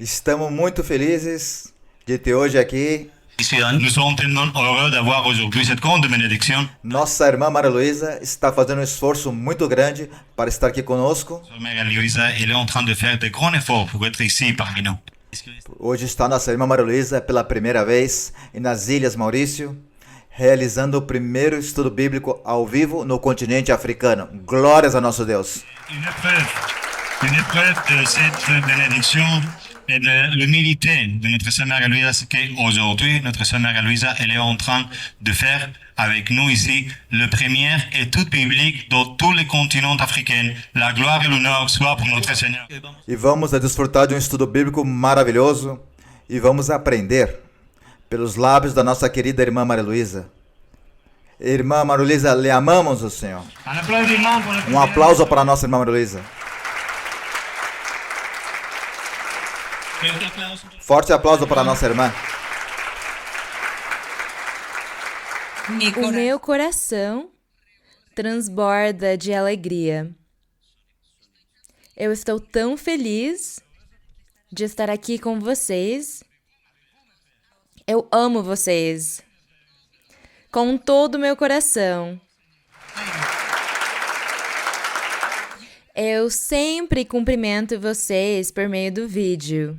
Estamos muito felizes de ter hoje aqui Nous sommes tellement heureux d'avoir aujourd'hui cette grande bénédiction. nossa irmã Maria Luísa, está fazendo um esforço muito grande para estar aqui conosco. Notre mère Aloïsa, elle est en train de faire de grands efforts pour être ici parmi nous. Hoje está nossa irmã Maria Luísa pela primeira vez nas Ilhas Maurício, realizando o primeiro estudo bíblico ao vivo no continente africano. Glórias a nosso Deus. Une preuve de cette bénédiction et de l'humilité de notre sœur Mère Aloïsa, c'est qu'aujourd'hui, notre sœur Mère Aloïsa, elle est en train de faire avec nous ici le premier étude biblique dans tous les continents africains. La gloire et l'honneur soient pour notre Seigneur. E vamos desfrutar de um estudo bíblico maravilhoso e vamos aprender pelos lábios da nossa querida irmã Maria Luísa. Irmã Maria Luísa, lhe amamos o Senhor. Um aplauso para a nossa irmã Maria Luísa. Forte aplauso para a nossa irmã. O meu coração transborda de alegria. Eu estou tão feliz de estar aqui com vocês. Eu amo vocês com todo o meu coração. Eu sempre cumprimento vocês por meio do vídeo.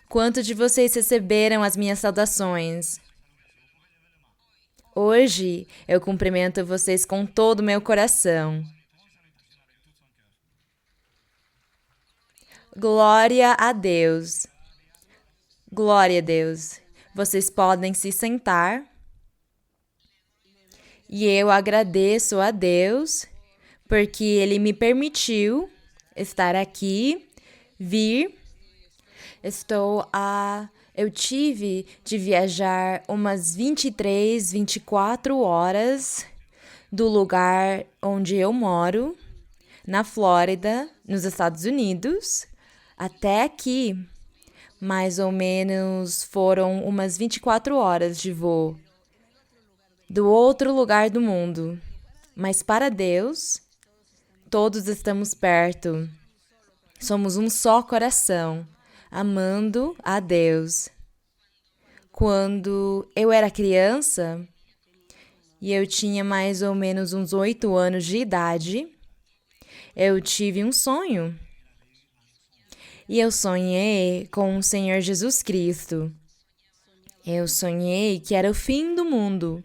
Quantos de vocês receberam as minhas saudações? Hoje eu cumprimento vocês com todo o meu coração. Glória a Deus. Glória a Deus. Vocês podem se sentar. E eu agradeço a Deus porque Ele me permitiu estar aqui, vir. Eu tive de viajar umas 23, 24 horas do lugar onde eu moro, na Flórida, nos Estados Unidos, até aqui. Mais ou menos foram umas 24 horas de voo do outro lugar do mundo. Mas para Deus, todos estamos perto. Somos um só coração, amando a Deus. Quando eu era criança, e eu tinha mais ou menos uns 8 anos de idade, eu tive um sonho. E eu sonhei com o Senhor Jesus Cristo. Eu sonhei que era o fim do mundo.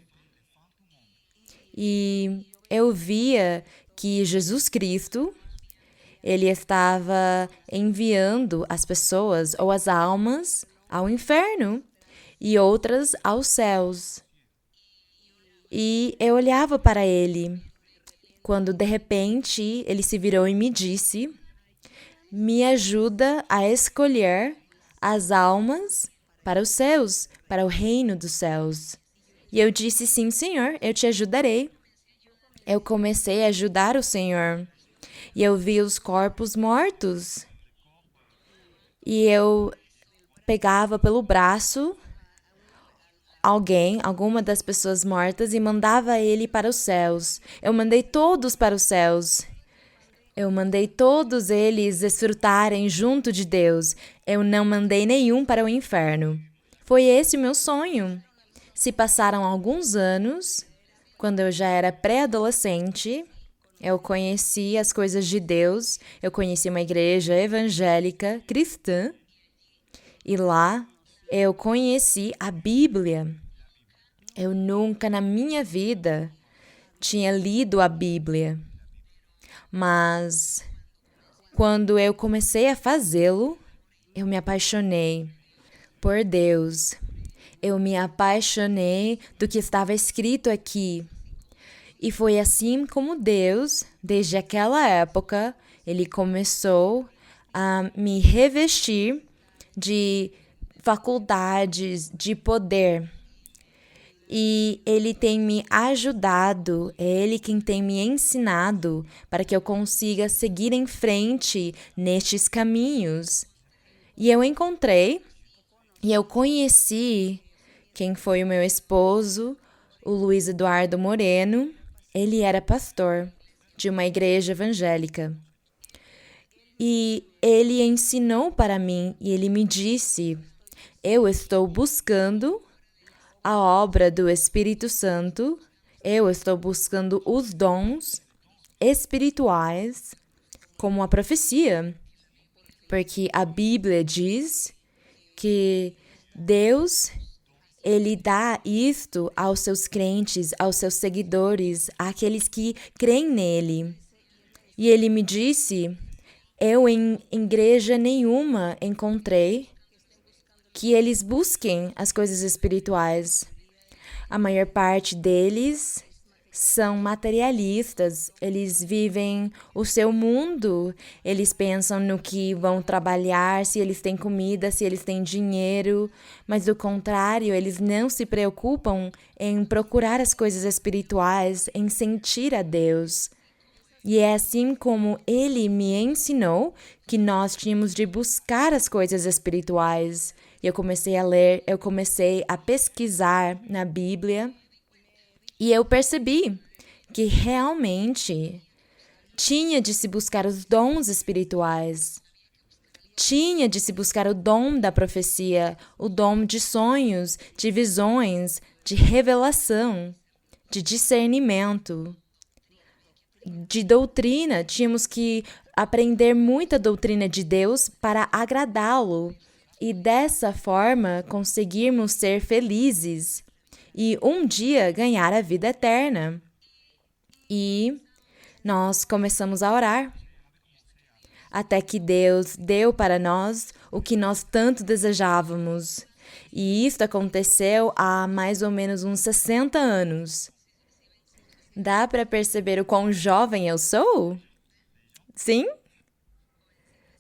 E eu via que Jesus Cristo, Ele estava enviando as pessoas ou as almas ao inferno e outras aos céus. E eu olhava para Ele, quando de repente Ele se virou e me disse: me ajuda a escolher as almas para os céus, para o reino dos céus. E eu disse: sim, Senhor, eu te ajudarei. Eu comecei a ajudar o Senhor. E eu vi os corpos mortos. E eu pegava pelo braço alguma das pessoas mortas, e mandava ele para os céus. Eu mandei todos para os céus. Eu mandei todos eles desfrutarem junto de Deus. Eu não mandei nenhum para o inferno. Foi esse o meu sonho. Se passaram alguns anos, quando eu já era pré-adolescente, eu conheci as coisas de Deus, eu conheci uma igreja evangélica cristã, e lá eu conheci a Bíblia. Eu nunca na minha vida tinha lido a Bíblia. Mas quando eu comecei a fazê-lo, eu me apaixonei por Deus. Eu me apaixonei do que estava escrito aqui. E foi assim como Deus, desde aquela época, Ele começou a me revestir de faculdades, de poder. E Ele tem me ajudado, é Ele quem tem me ensinado para que eu consiga seguir em frente nestes caminhos. E eu encontrei e eu conheci quem foi o meu esposo, o Luiz Eduardo Moreno. Ele era pastor de uma igreja evangélica. E ele ensinou para mim e ele me disse: eu estou buscando a obra do Espírito Santo, eu estou buscando os dons espirituais, como a profecia, porque a Bíblia diz que Deus, ele dá isto aos seus crentes, aos seus seguidores, àqueles que creem nele. E ele me disse: eu em igreja nenhuma encontrei que eles busquem as coisas espirituais. A maior parte deles são materialistas, eles vivem o seu mundo, eles pensam no que vão trabalhar, se eles têm comida, se eles têm dinheiro, mas do contrário, eles não se preocupam em procurar as coisas espirituais, em sentir a Deus. E é assim como ele me ensinou que nós tínhamos de buscar as coisas espirituais. E eu comecei a ler, eu comecei a pesquisar na Bíblia e eu percebi que realmente tinha de se buscar os dons espirituais. Tinha de se buscar o dom da profecia, o dom de sonhos, de visões, de revelação, de discernimento, de doutrina. Tínhamos que aprender muita doutrina de Deus para agradá-lo e dessa forma conseguirmos ser felizes e um dia ganhar a vida eterna. E nós começamos a orar, até que Deus deu para nós o que nós tanto desejávamos. E isso aconteceu há mais ou menos uns 60 anos. Dá para perceber o quão jovem eu sou? Sim?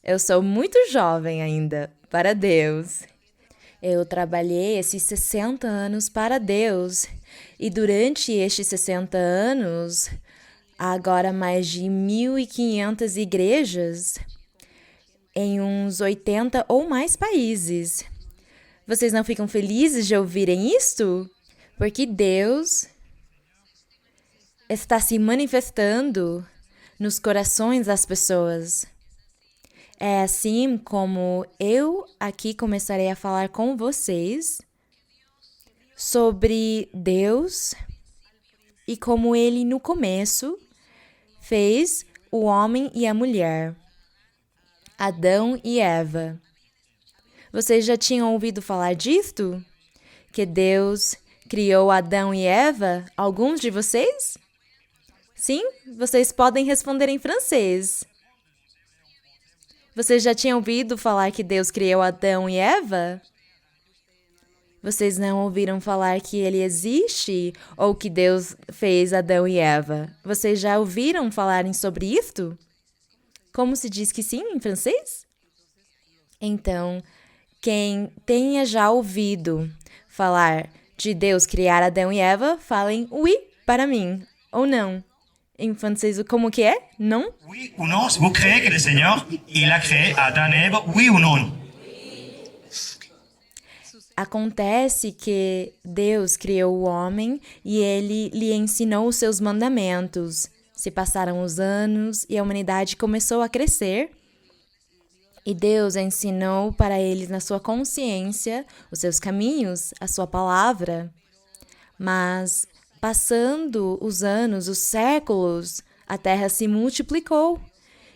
Eu sou muito jovem ainda, para Deus. Eu trabalhei esses 60 anos para Deus. E durante estes 60 anos, agora mais de 1.500 igrejas em uns 80 ou mais países. Vocês não ficam felizes de ouvirem isto? Porque Deus está se manifestando nos corações das pessoas. É assim como eu aqui começarei a falar com vocês sobre Deus e como Ele, no começo, fez o homem e a mulher, Adão e Eva. Vocês já tinham ouvido falar disto? Que Deus criou Adão e Eva? Alguns de vocês? Sim, vocês podem responder em francês. Vocês já tinham ouvido falar que Deus criou Adão e Eva? Vocês não ouviram falar que ele existe ou que Deus fez Adão e Eva? Vocês já ouviram falarem sobre isto? Como se diz que sim em francês? Então, quem tenha já ouvido falar de Deus criar Adão e Eva, falem oui para mim, ou não. Em francês, como que é? Não? Oui ou non, vous créez que le Seigneur, il a créé Adam et Ève, oui ou non? Acontece que Deus criou o homem e ele lhe ensinou os seus mandamentos. Se passaram os anos e a humanidade começou a crescer. E Deus ensinou para eles na sua consciência os seus caminhos, a sua palavra. Mas passando os anos, os séculos, a terra se multiplicou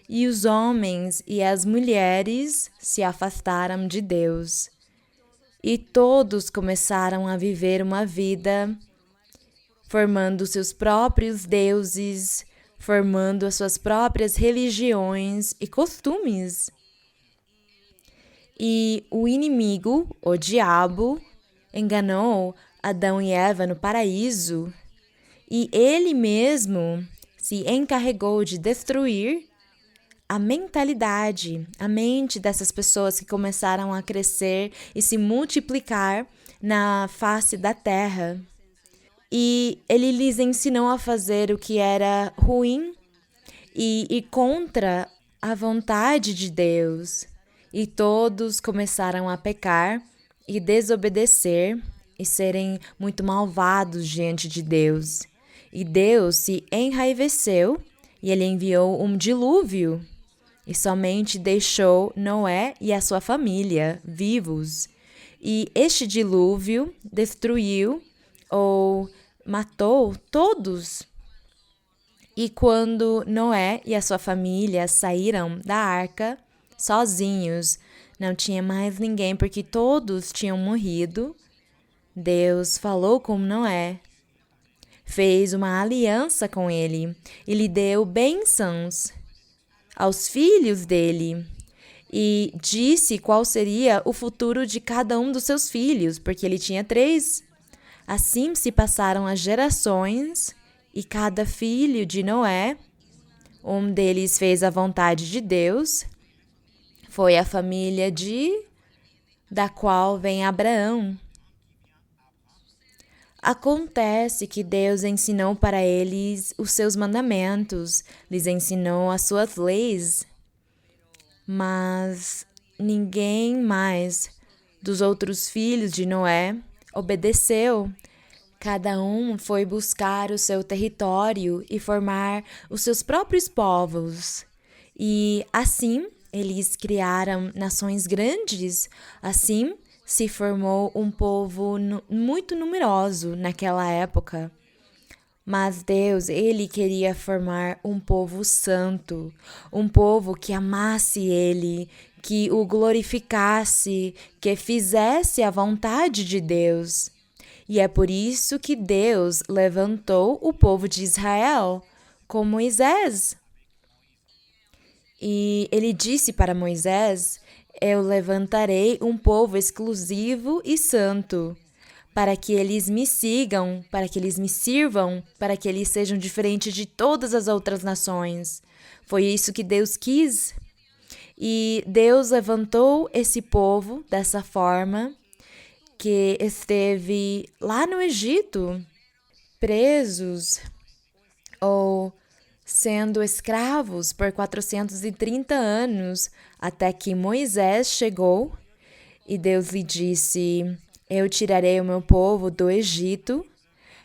e os homens e as mulheres se afastaram de Deus. E todos começaram a viver uma vida formando seus próprios deuses, formando as suas próprias religiões e costumes. E o inimigo, o diabo, enganou Adão e Eva no paraíso, e ele mesmo se encarregou de destruir a mentalidade, a mente dessas pessoas que começaram a crescer e se multiplicar na face da terra. E ele lhes ensinou a fazer o que era ruim e contra a vontade de Deus. E todos começaram a pecar e desobedecer e serem muito malvados diante de Deus. E Deus se enraiveceu e ele enviou um dilúvio. e somente deixou Noé e a sua família vivos. E este dilúvio destruiu ou matou todos. E quando Noé e a sua família saíram da arca sozinhos, não tinha mais ninguém porque todos tinham morrido, Deus falou com Noé, fez uma aliança com ele e lhe deu bênçãos aos filhos dele e disse qual seria o futuro de cada um dos seus filhos, porque ele tinha 3. Assim se passaram as gerações e cada filho de Noé, um deles fez a vontade de Deus, foi a família da qual vem Abraão. Acontece que Deus ensinou para eles os seus mandamentos, lhes ensinou as suas leis, mas ninguém mais dos outros filhos de Noé obedeceu. Cada um foi buscar o seu território e formar os seus próprios povos. E assim eles criaram nações grandes. Assim se formou um povo muito numeroso naquela época. Mas Deus, Ele queria formar um povo santo, um povo que amasse Ele, que o glorificasse, que fizesse a vontade de Deus. E é por isso que Deus levantou o povo de Israel com Moisés. E Ele disse para Moisés: eu levantarei um povo exclusivo e santo, para que eles me sigam, para que eles me sirvam, para que eles sejam diferentes de todas as outras nações. Foi isso que Deus quis. E Deus levantou esse povo dessa forma, que esteve lá no Egito, presos ou sendo escravos por 430 anos, até que Moisés chegou e Deus lhe disse: eu tirarei o meu povo do Egito,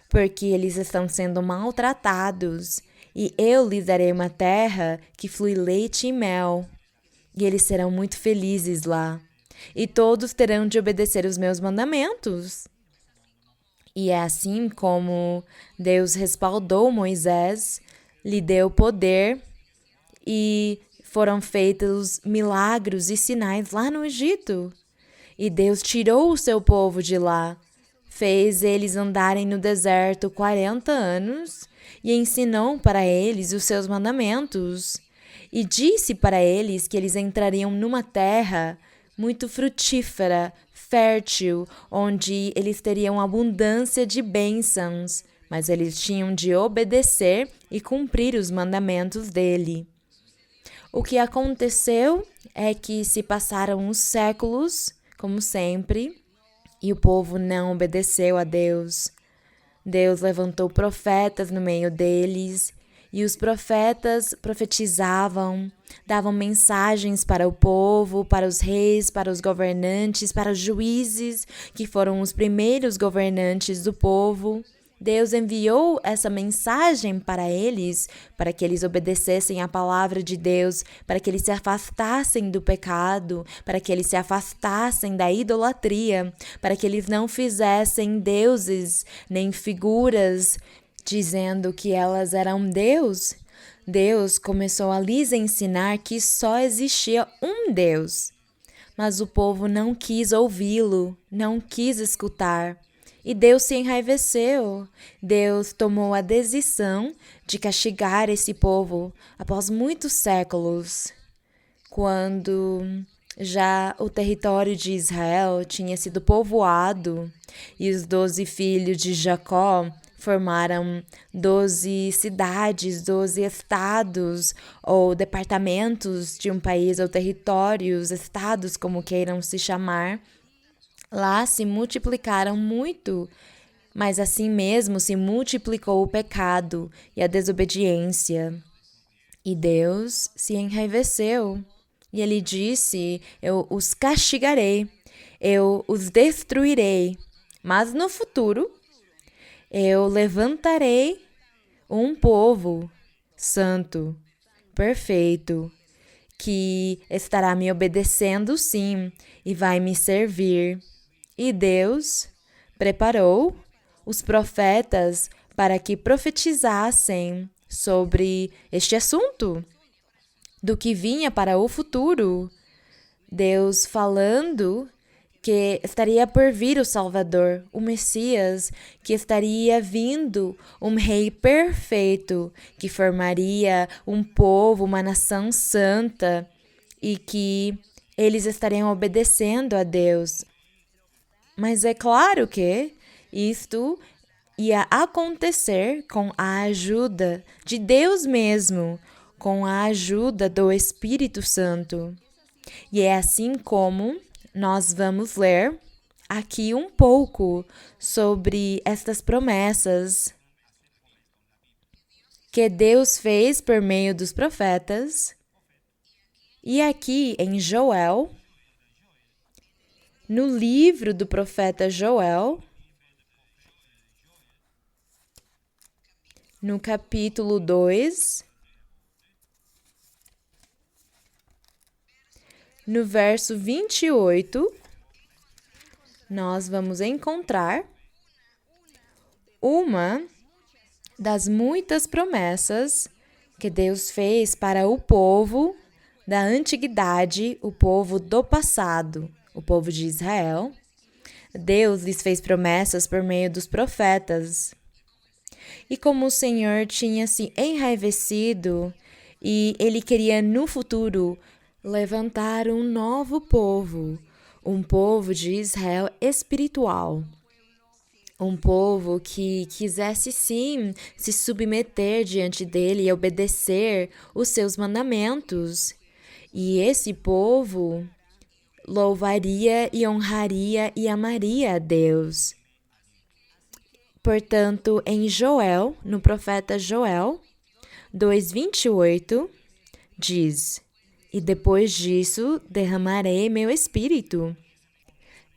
porque eles estão sendo maltratados, e eu lhes darei uma terra que flui leite e mel, e eles serão muito felizes lá. E todos terão de obedecer os meus mandamentos. E é assim como Deus respaldou Moisés, lhe deu poder e foram feitos milagres e sinais lá no Egito. E Deus tirou o seu povo de lá, fez eles andarem no deserto 40 anos e ensinou para eles os seus mandamentos. E disse para eles que eles entrariam numa terra muito frutífera, fértil, onde eles teriam abundância de bênçãos, mas eles tinham de obedecer e cumprir os mandamentos dele. O que aconteceu é que se passaram os séculos, como sempre, e o povo não obedeceu a Deus. Deus levantou profetas no meio deles, e os profetas profetizavam, davam mensagens para o povo, para os reis, para os governantes, para os juízes, que foram os primeiros governantes do povo. Deus enviou essa mensagem para eles, para que eles obedecessem à palavra de Deus, para que eles se afastassem do pecado, para que eles se afastassem da idolatria, para que eles não fizessem deuses nem figuras, dizendo que elas eram Deus. Deus começou a lhes ensinar que só existia um Deus, mas o povo não quis ouvi-lo, não quis escutar. E Deus se enraiveceu. Deus tomou a decisão de castigar esse povo após muitos séculos, quando já o território de Israel tinha sido povoado e os 12 filhos de Jacó formaram 12 cidades, 12 estados ou departamentos de um país ou territórios, estados como queiram se chamar. Lá se multiplicaram muito, mas assim mesmo se multiplicou o pecado e a desobediência. E Deus se enraiveceu. E ele disse: eu os castigarei, eu os destruirei, mas no futuro eu levantarei um povo santo, perfeito, que estará me obedecendo sim e vai me servir. E Deus preparou os profetas para que profetizassem sobre este assunto, do que vinha para o futuro. Deus falando que estaria por vir o Salvador, o Messias, que estaria vindo, um rei perfeito, que formaria um povo, uma nação santa, e que eles estariam obedecendo a Deus. Mas é claro que isto ia acontecer com a ajuda de Deus mesmo, com a ajuda do Espírito Santo. E é assim como nós vamos ler aqui um pouco sobre estas promessas que Deus fez por meio dos profetas. E aqui em Joel, no livro do profeta Joel, no capítulo 2, no verso 28, nós vamos encontrar uma das muitas promessas que Deus fez para o povo da antiguidade, o povo do passado, o povo de Israel. Deus lhes fez promessas por meio dos profetas. E como o Senhor tinha se enraivecido e Ele queria no futuro levantar um novo povo, um povo de Israel espiritual, um povo que quisesse sim se submeter diante dele e obedecer os seus mandamentos. E esse povo louvaria e honraria e amaria a Deus. Portanto, em Joel, no profeta Joel 2:28, diz: "E depois disso derramarei meu espírito."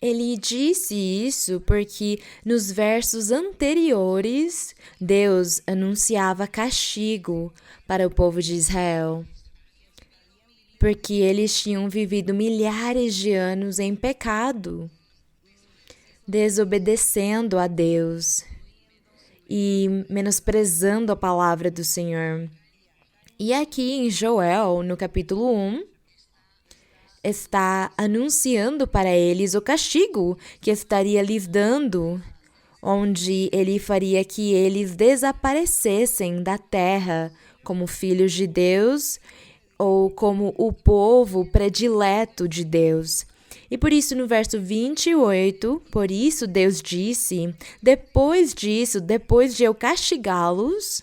Ele disse isso porque nos versos anteriores, Deus anunciava castigo para o povo de Israel, porque eles tinham vivido milhares de anos em pecado, desobedecendo a Deus e menosprezando a palavra do Senhor. E aqui em Joel, no capítulo 1, está anunciando para eles o castigo que estaria lhes dando, onde ele faria que eles desaparecessem da terra como filhos de Deus ou como o povo predileto de Deus. E por isso, no verso 28, por isso Deus disse: depois disso, depois de eu castigá-los,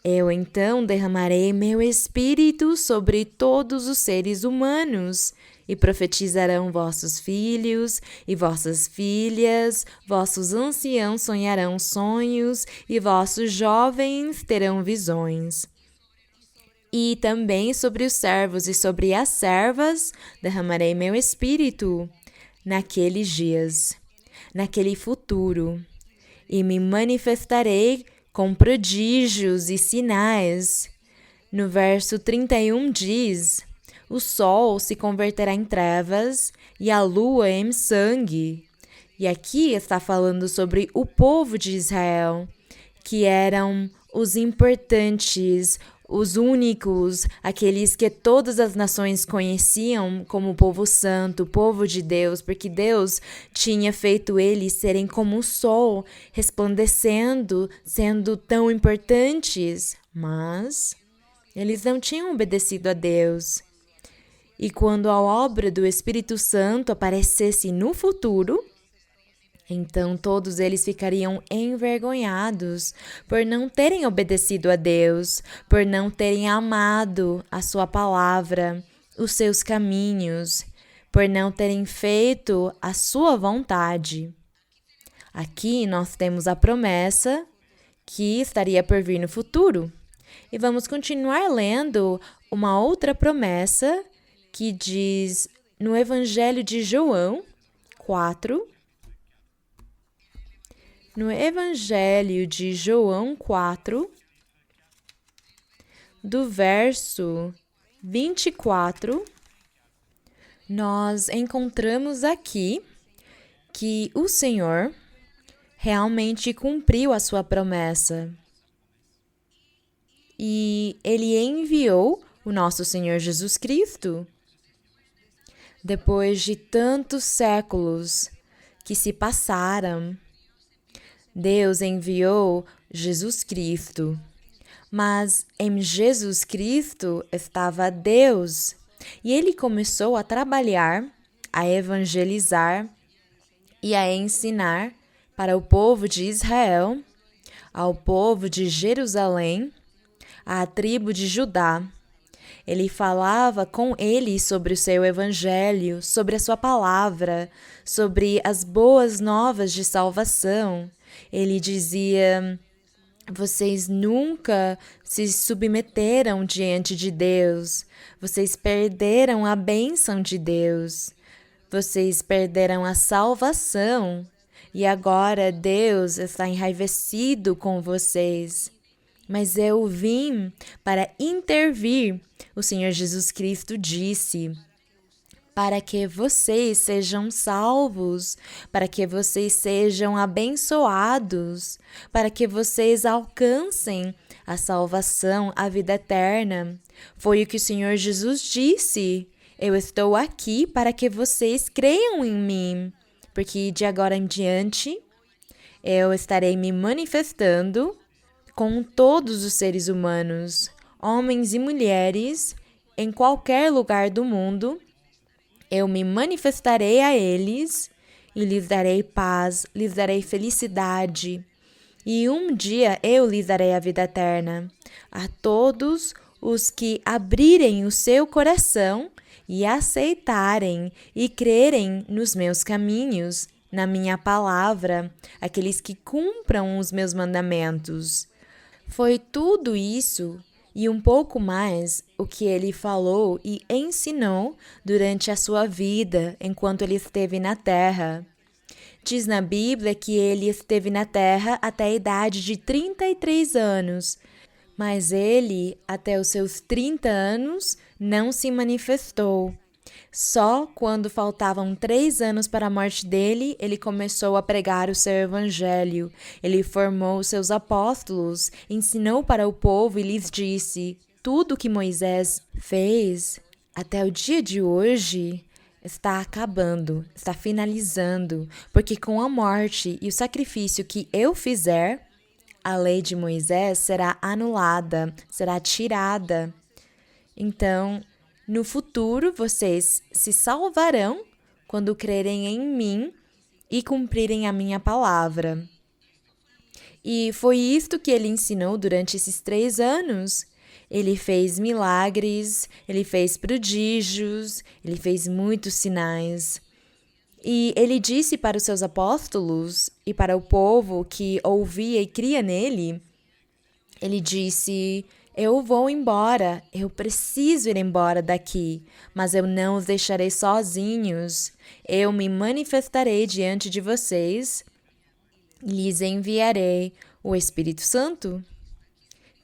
eu então derramarei meu espírito sobre todos os seres humanos, e profetizarão vossos filhos e vossas filhas, vossos anciãos sonharão sonhos, e vossos jovens terão visões. E também sobre os servos e sobre as servas derramarei meu espírito naqueles dias, naquele futuro, e me manifestarei com prodígios e sinais. No verso 31 diz: o sol se converterá em trevas e a lua em sangue. E aqui está falando sobre o povo de Israel, que eram os importantes, os únicos, aqueles que todas as nações conheciam como povo santo, povo de Deus, porque Deus tinha feito eles serem como o sol, resplandecendo, sendo tão importantes. Mas eles não tinham obedecido a Deus. E quando a obra do Espírito Santo aparecesse no futuro, então todos eles ficariam envergonhados por não terem obedecido a Deus, por não terem amado a sua palavra, os seus caminhos, por não terem feito a sua vontade. Aqui nós temos a promessa que estaria por vir no futuro. E vamos continuar lendo uma outra promessa que diz no Evangelho de João 4, no Evangelho de João 4, do verso 24, nós encontramos aqui que o Senhor realmente cumpriu a sua promessa. E Ele enviou o nosso Senhor Jesus Cristo. Depois de tantos séculos que se passaram, Deus enviou Jesus Cristo. Mas em Jesus Cristo estava Deus. E Ele começou a trabalhar, a evangelizar e a ensinar para o povo de Israel, ao povo de Jerusalém, à tribo de Judá. Ele falava com eles sobre o seu evangelho, sobre a sua palavra, sobre as boas novas de salvação. Ele dizia: vocês nunca se submeteram diante de Deus, vocês perderam a bênção de Deus, vocês perderam a salvação e agora Deus está enraivecido com vocês. Mas eu vim para intervir, o Senhor Jesus Cristo disse, para que vocês sejam salvos, para que vocês sejam abençoados, para que vocês alcancem a salvação, a vida eterna. Foi o que o Senhor Jesus disse. Eu estou aqui para que vocês creiam em mim, porque de agora em diante eu estarei me manifestando com todos os seres humanos, homens e mulheres, em qualquer lugar do mundo. Eu me manifestarei a eles e lhes darei paz, lhes darei felicidade. E um dia eu lhes darei a vida eterna a todos os que abrirem o seu coração e aceitarem e crerem nos meus caminhos, na minha palavra, aqueles que cumpram os meus mandamentos. Foi tudo isso e um pouco mais o que ele falou e ensinou durante a sua vida enquanto ele esteve na terra. Diz na Bíblia que ele esteve na terra até a idade de 33 anos, mas ele, até os seus 30 anos, não se manifestou. Só quando faltavam 3 anos para a morte dele, ele começou a pregar o seu evangelho. Ele formou seus apóstolos, ensinou para o povo e lhes disse: tudo que Moisés fez até o dia de hoje está acabando, está finalizando, porque com a morte e o sacrifício que eu fizer, a lei de Moisés será anulada, será tirada. Então, no futuro, vocês se salvarão quando crerem em mim e cumprirem a minha palavra. E foi isto que ele ensinou durante esses 3 anos. Ele fez milagres, ele fez prodígios, ele fez muitos sinais. E ele disse para os seus apóstolos e para o povo que ouvia e cria nele, ele disse: eu vou embora, eu preciso ir embora daqui, mas eu não os deixarei sozinhos. Eu me manifestarei diante de vocês, lhes enviarei o Espírito Santo,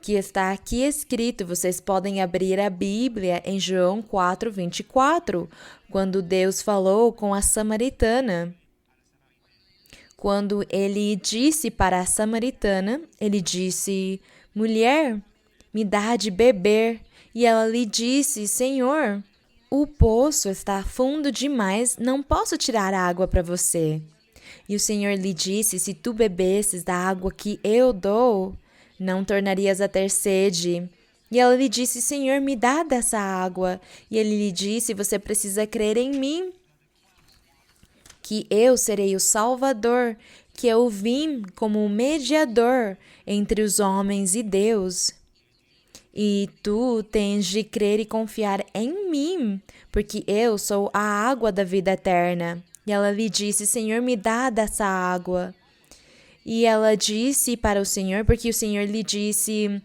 que está aqui escrito. Vocês podem abrir a Bíblia em João 4:24, quando Deus falou com a samaritana. Quando ele disse para a samaritana, ele disse: mulher, me dá de beber. E ela lhe disse: Senhor, o poço está fundo demais, não posso tirar água para você. E o Senhor lhe disse: se tu bebesses da água que eu dou, não tornarias a ter sede. E ela lhe disse: Senhor, me dá dessa água. E ele lhe disse: você precisa crer em mim, que eu serei o Salvador, que eu vim como um mediador entre os homens e Deus. E tu tens de crer e confiar em mim, porque eu sou a água da vida eterna. E ela lhe disse: Senhor, me dá dessa água. E ela disse para o Senhor, porque o Senhor lhe disse: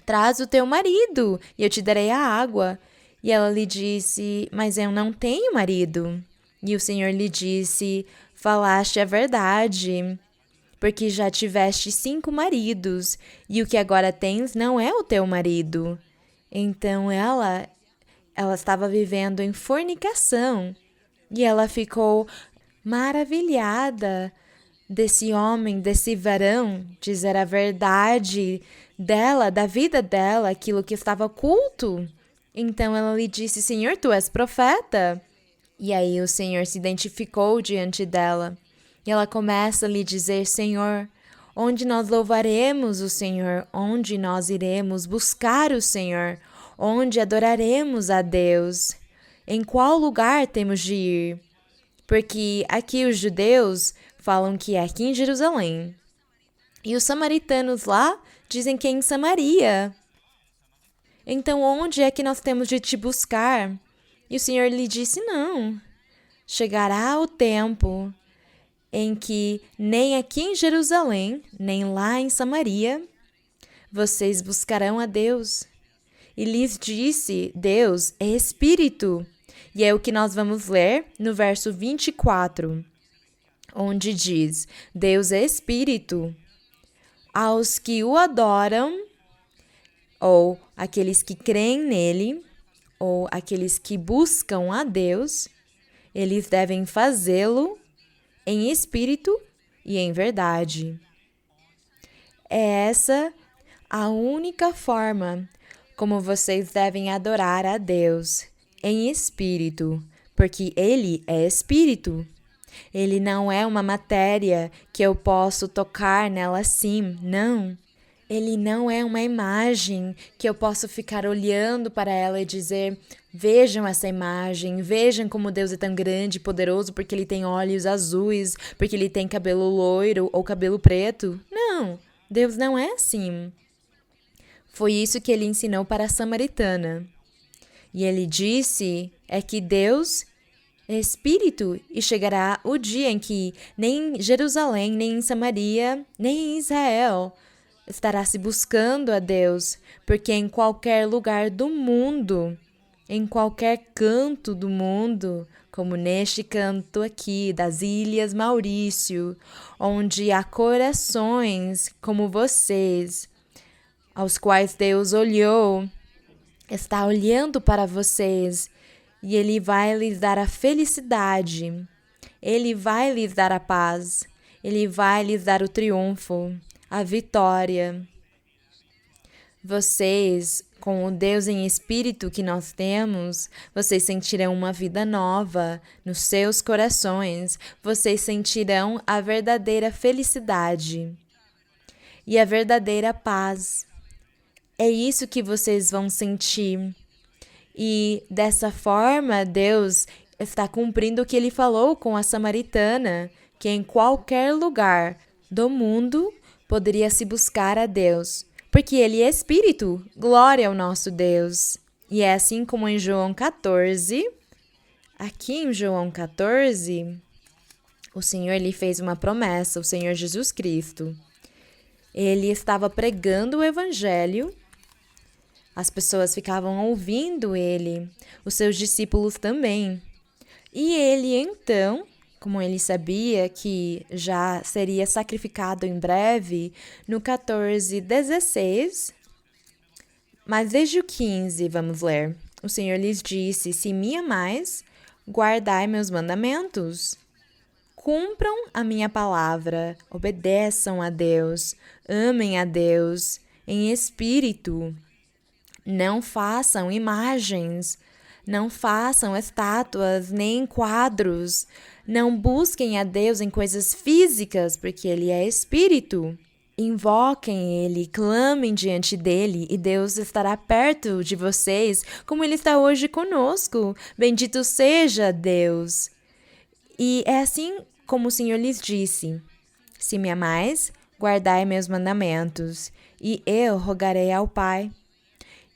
traz o teu marido e eu te darei a água. E ela lhe disse: mas eu não tenho marido. E o Senhor lhe disse: falaste a verdade, porque já tiveste 5 maridos, e o que agora tens não é o teu marido. Então ela ela estava vivendo em fornicação e ela ficou maravilhada desse homem, desse varão, dizer a verdade dela, da vida dela, aquilo que estava oculto. Então ela lhe disse: Senhor, tu és profeta? E aí o Senhor se identificou diante dela. E ela começa a lhe dizer: Senhor, onde nós louvaremos o Senhor? Onde nós iremos buscar o Senhor? Onde adoraremos a Deus? Em qual lugar temos de ir? Porque aqui os judeus falam que é aqui em Jerusalém. E os samaritanos lá dizem que é em Samaria. Então, onde é que nós temos de te buscar? E o Senhor lhe disse: não. Chegará o tempo em que nem aqui em Jerusalém, nem lá em Samaria, vocês buscarão a Deus. E lhes disse: Deus é Espírito. E é o que nós vamos ler no verso 24, onde diz: Deus é Espírito. Aos que o adoram, ou aqueles que creem nele, ou aqueles que buscam a Deus, eles devem fazê-lo em espírito e em verdade. É essa a única forma como vocês devem adorar a Deus, em espírito, porque Ele é espírito. Ele não é uma matéria que eu posso tocar nela assim, não. Ele não é uma imagem que eu posso ficar olhando para ela e dizer: vejam essa imagem, vejam como Deus é tão grande e poderoso porque Ele tem olhos azuis, porque Ele tem cabelo loiro ou cabelo preto. Não, Deus não é assim. Foi isso que Ele ensinou para a samaritana. E Ele disse que Deus é Espírito e chegará o dia em que nem em Jerusalém, nem em Samaria, nem em Israel estará se buscando a Deus, porque em qualquer lugar do mundo, em qualquer canto do mundo, como neste canto aqui das Ilhas Maurício, onde há corações como vocês, aos quais Deus olhou, está olhando para vocês, e Ele vai lhes dar a felicidade, Ele vai lhes dar a paz, Ele vai lhes dar o triunfo, a vitória. Vocês, com o Deus em espírito que nós temos, vocês sentirão uma vida nova nos seus corações, vocês sentirão a verdadeira felicidade e a verdadeira paz. É isso que vocês vão sentir. E dessa forma, Deus está cumprindo o que Ele falou com a samaritana, que em qualquer lugar do mundo poderia se buscar a Deus, porque Ele é Espírito, glória ao nosso Deus. E é assim como em João 14, aqui em João 14, o Senhor lhe fez uma promessa, o Senhor Jesus Cristo. Ele estava pregando o Evangelho, as pessoas ficavam ouvindo Ele, os seus discípulos também. E Ele então, como ele sabia que já seria sacrificado em breve, no 14:16, mas desde o 15, vamos ler. O Senhor lhes disse: se me amais, guardai meus mandamentos. Cumpram a minha palavra, obedeçam a Deus, amem a Deus em espírito. Não façam imagens, não façam estátuas nem quadros. Não busquem a Deus em coisas físicas, porque Ele é Espírito. Invoquem Ele, clamem diante dEle, e Deus estará perto de vocês, como Ele está hoje conosco. Bendito seja Deus! E é assim como o Senhor lhes disse: se me amais, guardai meus mandamentos, e eu rogarei ao Pai,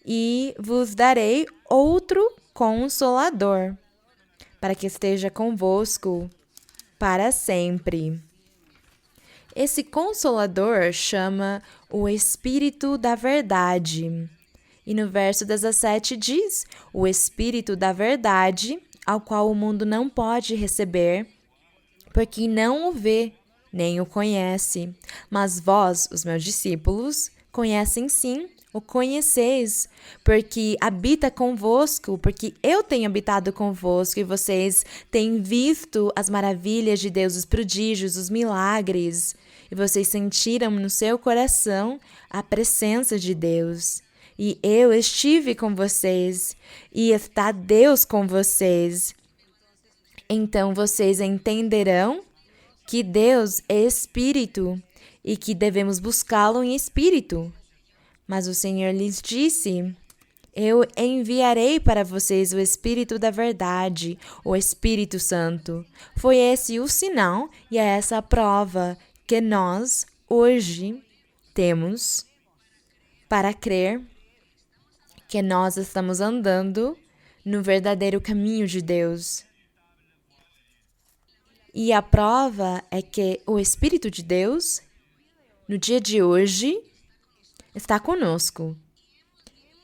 e vos darei outro Consolador, para que esteja convosco para sempre. Esse Consolador chama o Espírito da Verdade. E no verso 17 diz: o Espírito da Verdade, ao qual o mundo não pode receber, porque não o vê, nem o conhece. Mas vós, os meus discípulos, conhecem sim, o conheceis, porque habita convosco, porque eu tenho habitado convosco e vocês têm visto as maravilhas de Deus, os prodígios, os milagres, e vocês sentiram no seu coração a presença de Deus. E eu estive com vocês, e está Deus com vocês. Então vocês entenderão que Deus é Espírito e que devemos buscá-lo em Espírito. Mas o Senhor lhes disse: eu enviarei para vocês o Espírito da verdade, o Espírito Santo. Foi esse o sinal e é essa a prova que nós, hoje, temos para crer que nós estamos andando no verdadeiro caminho de Deus. E a prova é que o Espírito de Deus, no dia de hoje, está conosco.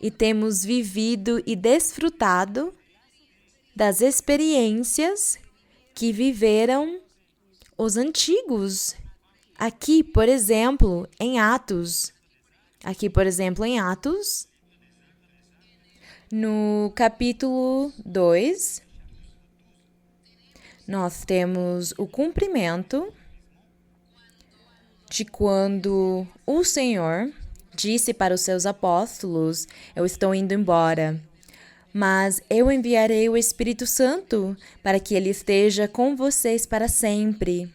E temos vivido e desfrutado das experiências que viveram os antigos. Aqui, por exemplo, em Atos. No capítulo 2, nós temos o cumprimento de quando o Senhor disse para os seus apóstolos: eu estou indo embora, mas eu enviarei o Espírito Santo para que ele esteja com vocês para sempre.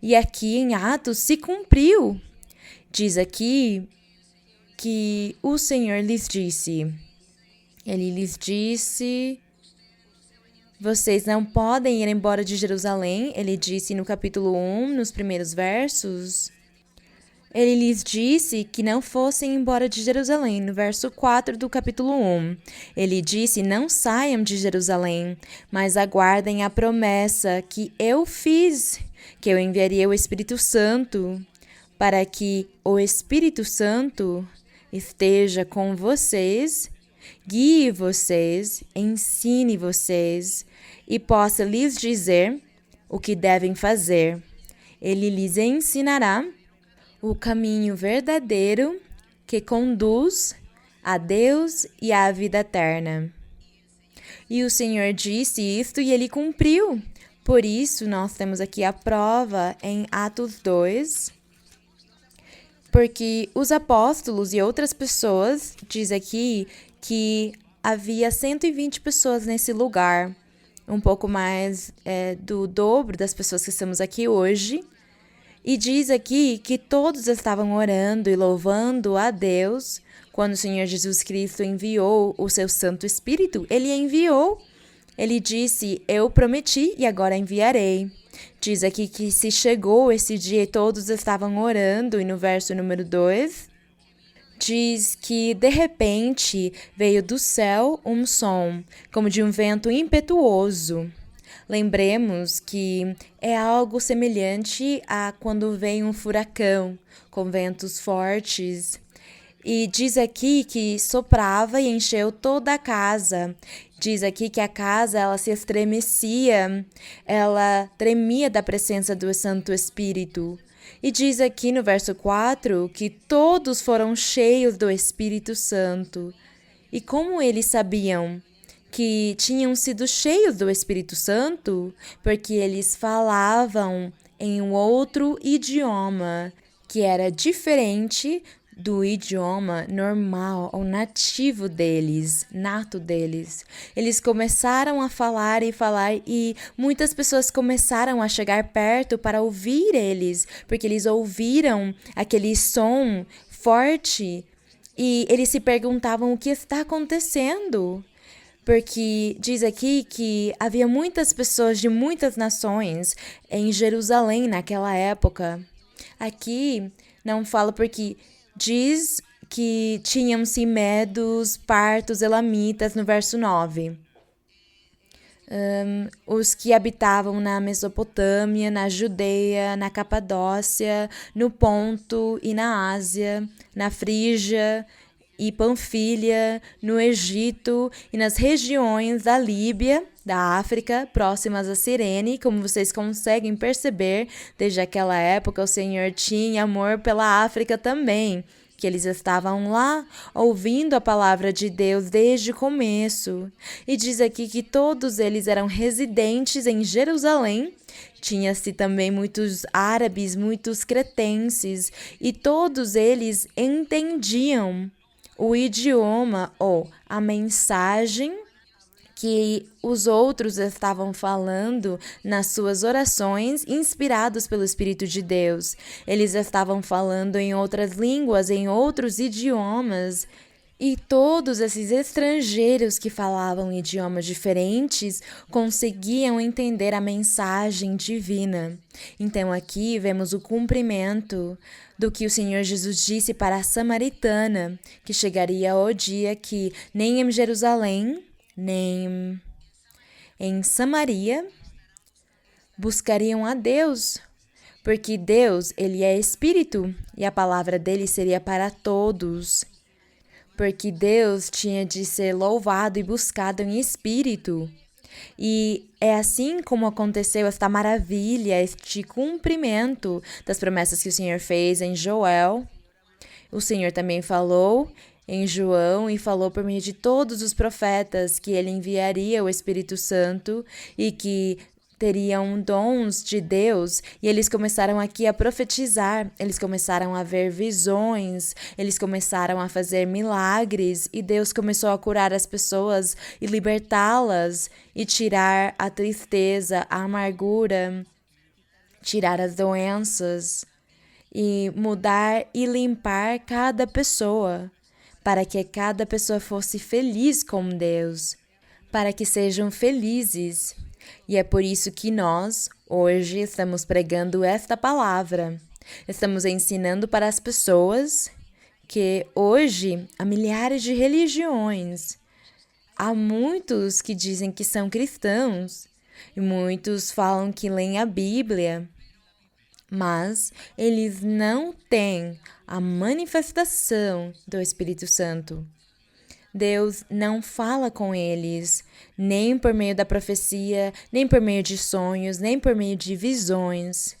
E aqui em Atos se cumpriu. Diz aqui que o Senhor lhes disse. Ele lhes disse: vocês não podem ir embora de Jerusalém. Ele disse no capítulo 1, nos primeiros versos. Ele lhes disse que não fossem embora de Jerusalém. No verso 4 do capítulo 1, ele disse: não saiam de Jerusalém, mas aguardem a promessa que eu fiz, que eu enviaria o Espírito Santo, para que o Espírito Santo esteja com vocês, guie vocês, ensine vocês e possa lhes dizer o que devem fazer. Ele lhes ensinará o caminho verdadeiro que conduz a Deus e à vida eterna. E o Senhor disse isto e ele cumpriu. Por isso, nós temos aqui a prova em Atos 2, porque os apóstolos e outras pessoas, diz aqui que havia 120 pessoas nesse lugar, um pouco mais do dobro das pessoas que estamos aqui hoje. E diz aqui que todos estavam orando e louvando a Deus quando o Senhor Jesus Cristo enviou o seu Santo Espírito. Ele enviou. Ele disse: eu prometi e agora enviarei. Diz aqui que se chegou esse dia e todos estavam orando. E no verso número 2, diz que de repente veio do céu um som, como de um vento impetuoso. Lembremos que é algo semelhante a quando vem um furacão com ventos fortes. E diz aqui que soprava e encheu toda a casa. Diz aqui que a casa ela se estremecia, ela tremia da presença do Santo Espírito. E diz aqui no verso 4 que todos foram cheios do Espírito Santo. E como eles sabiam que tinham sido cheios do Espírito Santo? Porque eles falavam em um outro idioma que era diferente do idioma normal ou nativo deles, nato deles. Eles começaram a falar e muitas pessoas começaram a chegar perto para ouvir eles, porque eles ouviram aquele som forte e eles se perguntavam o que está acontecendo. Porque diz aqui que havia muitas pessoas de muitas nações em Jerusalém naquela época. Aqui não fala porque diz que tinham-se medos, partos, elamitas, no verso 9. Os que habitavam na Mesopotâmia, na Judeia, na Capadócia, no Ponto e na Ásia, na Frígia e Panfilha, no Egito e nas regiões da Líbia, da África, próximas a Cirene. Como vocês conseguem perceber, desde aquela época o Senhor tinha amor pela África também. que eles estavam lá ouvindo a palavra de Deus desde o começo. E diz aqui que todos eles eram residentes em Jerusalém. Tinha-se também muitos árabes, muitos cretenses, e todos eles entendiam o idioma ou a mensagem que os outros estavam falando nas suas orações, inspirados pelo Espírito de Deus. Eles estavam falando em outras línguas, em outros idiomas, e todos esses estrangeiros que falavam idiomas diferentes conseguiam entender a mensagem divina. Então aqui vemos o cumprimento do que o Senhor Jesus disse para a samaritana, que chegaria o dia que nem em Jerusalém, nem em Samaria buscariam a Deus, porque Deus, ele é espírito e a palavra dele seria para todos, porque Deus tinha de ser louvado e buscado em espírito. E é assim como aconteceu esta maravilha, este cumprimento das promessas que o Senhor fez em Joel. O Senhor também falou em João e falou por meio de todos os profetas que ele enviaria o Espírito Santo e que teriam dons de Deus, e eles começaram aqui a profetizar, eles começaram a ver visões, eles começaram a fazer milagres, e Deus começou a curar as pessoas e libertá-las e tirar a tristeza, a amargura, tirar as doenças e mudar e limpar cada pessoa, para que cada pessoa fosse feliz com Deus, para que sejam felizes. E é por isso que nós, hoje, estamos pregando esta palavra. Estamos ensinando para as pessoas que hoje há milhares de religiões. Há muitos que dizem que são cristãos e muitos falam que leem a Bíblia, mas eles não têm a manifestação do Espírito Santo. Deus não fala com eles, nem por meio da profecia, nem por meio de sonhos, nem por meio de visões.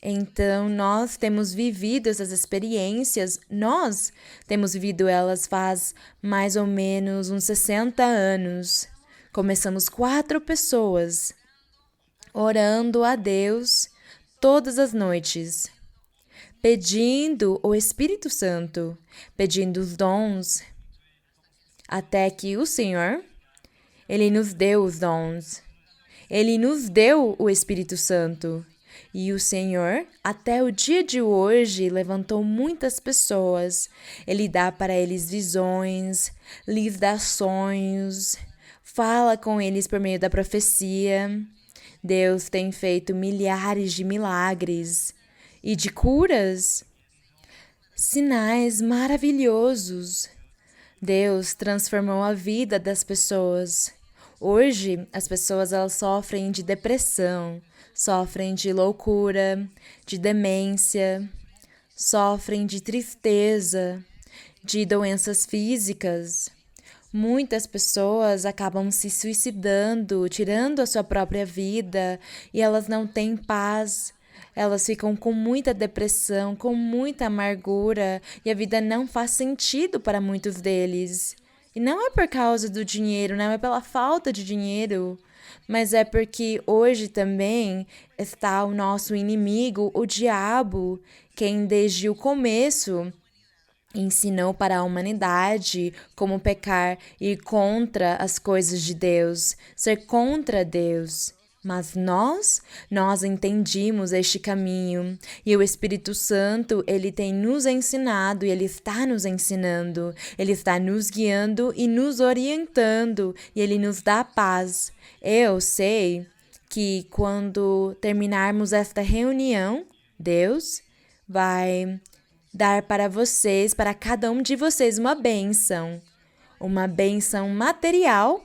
Então, nós temos vivido essas experiências, nós temos vivido elas faz mais ou menos uns 60 anos. Começamos 4 pessoas orando a Deus todas as noites, pedindo o Espírito Santo, pedindo os dons, até que o Senhor, Ele nos deu os dons. Ele nos deu o Espírito Santo. E o Senhor, até o dia de hoje, levantou muitas pessoas. Ele dá para eles visões, lhes dá sonhos, fala com eles por meio da profecia. Deus tem feito milhares de milagres e de curas, sinais maravilhosos. Deus transformou a vida das pessoas. Hoje, as pessoas elas sofrem de depressão, sofrem de loucura, de demência, sofrem de tristeza, de doenças físicas. Muitas pessoas acabam se suicidando, tirando a sua própria vida, e elas não têm paz. Elas ficam com muita depressão, com muita amargura, e a vida não faz sentido para muitos deles. E não é por causa do dinheiro, não é pela falta de dinheiro, mas é porque hoje também está o nosso inimigo, o diabo, quem desde o começo ensinou para a humanidade como pecar e ir contra as coisas de Deus, ser contra Deus. Mas nós entendimos este caminho e o Espírito Santo, ele tem nos ensinado e ele está nos ensinando, ele está nos guiando e nos orientando e ele nos dá paz. Eu sei que quando terminarmos esta reunião, Deus vai dar para vocês, para cada um de vocês, uma bênção material,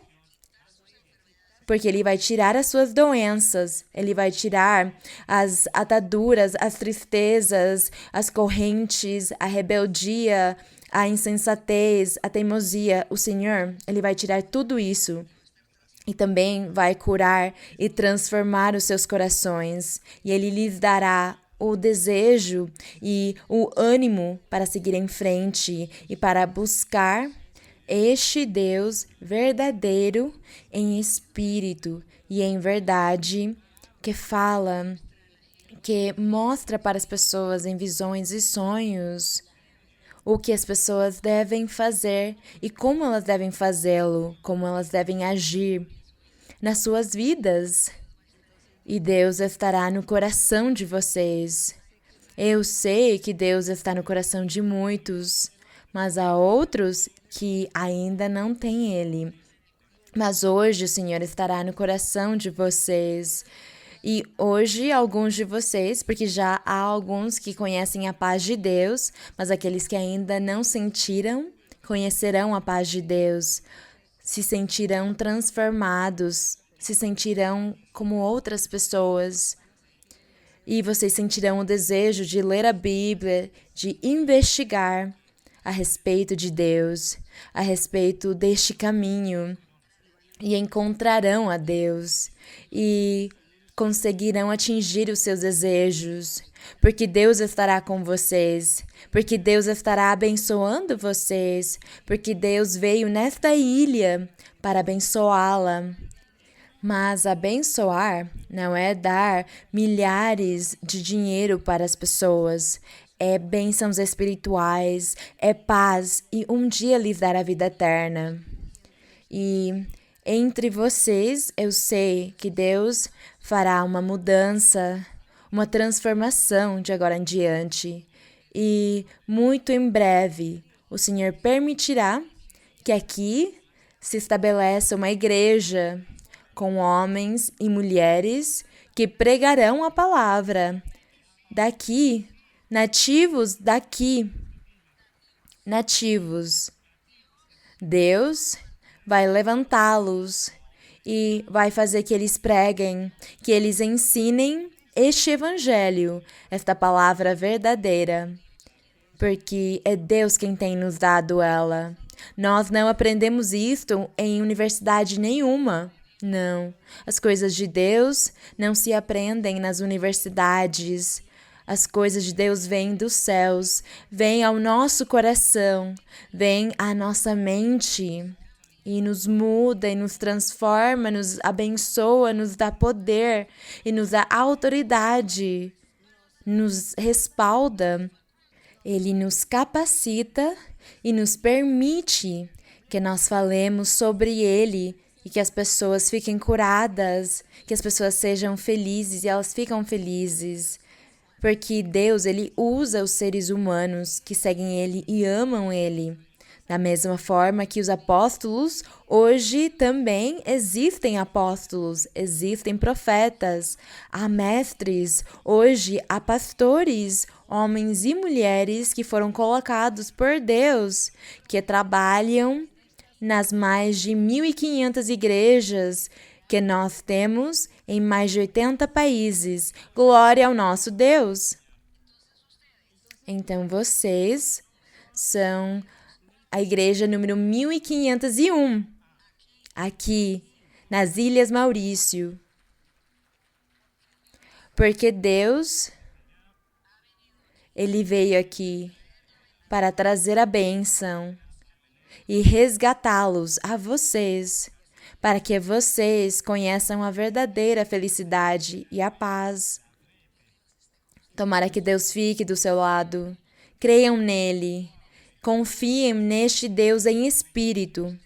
porque Ele vai tirar as suas doenças, Ele vai tirar as ataduras, as tristezas, as correntes, a rebeldia, a insensatez, a teimosia. O Senhor, Ele vai tirar tudo isso. E também vai curar e transformar os seus corações. E Ele lhes dará o desejo e o ânimo para seguir em frente e para buscar este Deus verdadeiro em espírito e em verdade, que fala, que mostra para as pessoas em visões e sonhos o que as pessoas devem fazer e como elas devem fazê-lo, como elas devem agir nas suas vidas. E Deus estará no coração de vocês. Eu sei que Deus está no coração de muitos, mas há outros que ainda não têm Ele. Mas hoje o Senhor estará no coração de vocês. E hoje alguns de vocês, porque já há alguns que conhecem a paz de Deus, mas aqueles que ainda não sentiram, conhecerão a paz de Deus, se sentirão transformados, se sentirão como outras pessoas. E vocês sentirão o desejo de ler a Bíblia, de investigar a respeito de Deus, a respeito deste caminho, e encontrarão a Deus, e conseguirão atingir os seus desejos, porque Deus estará com vocês, porque Deus estará abençoando vocês, porque Deus veio nesta ilha para abençoá-la. Mas abençoar não é dar milhares de dinheiro para as pessoas, é bênçãos espirituais, é paz e um dia lhes dar a vida eterna. E entre vocês, eu sei que Deus fará uma mudança, uma transformação de agora em diante. E muito em breve, o Senhor permitirá que aqui se estabeleça uma igreja com homens e mulheres que pregarão a palavra daqui, nativos daqui, nativos. Deus vai levantá-los e vai fazer que eles preguem, que eles ensinem este evangelho, esta palavra verdadeira, porque é Deus quem tem nos dado ela. Nós não aprendemos isto em universidade nenhuma. Não, as coisas de Deus não se aprendem nas universidades. As coisas de Deus vêm dos céus, vêm ao nosso coração, vêm à nossa mente e nos muda e nos transforma, nos abençoa, nos dá poder e nos dá autoridade, nos respalda. Ele nos capacita e nos permite que nós falemos sobre Ele e que as pessoas fiquem curadas, que as pessoas sejam felizes e elas ficam felizes. Porque Deus, Ele usa os seres humanos que seguem Ele e amam Ele. Da mesma forma que os apóstolos, hoje também existem apóstolos, existem profetas, há mestres, hoje há pastores, homens e mulheres que foram colocados por Deus, que trabalham nas mais de 1.500 igrejas que nós temos em mais de 80 países. Glória ao nosso Deus! Então vocês são a igreja número 1501, aqui nas Ilhas Maurício. Porque Deus, Ele veio aqui para trazer a bênção e resgatá-los a vocês, para que vocês conheçam a verdadeira felicidade e a paz. Tomara que Deus fique do seu lado, creiam nele, confiem neste Deus em espírito.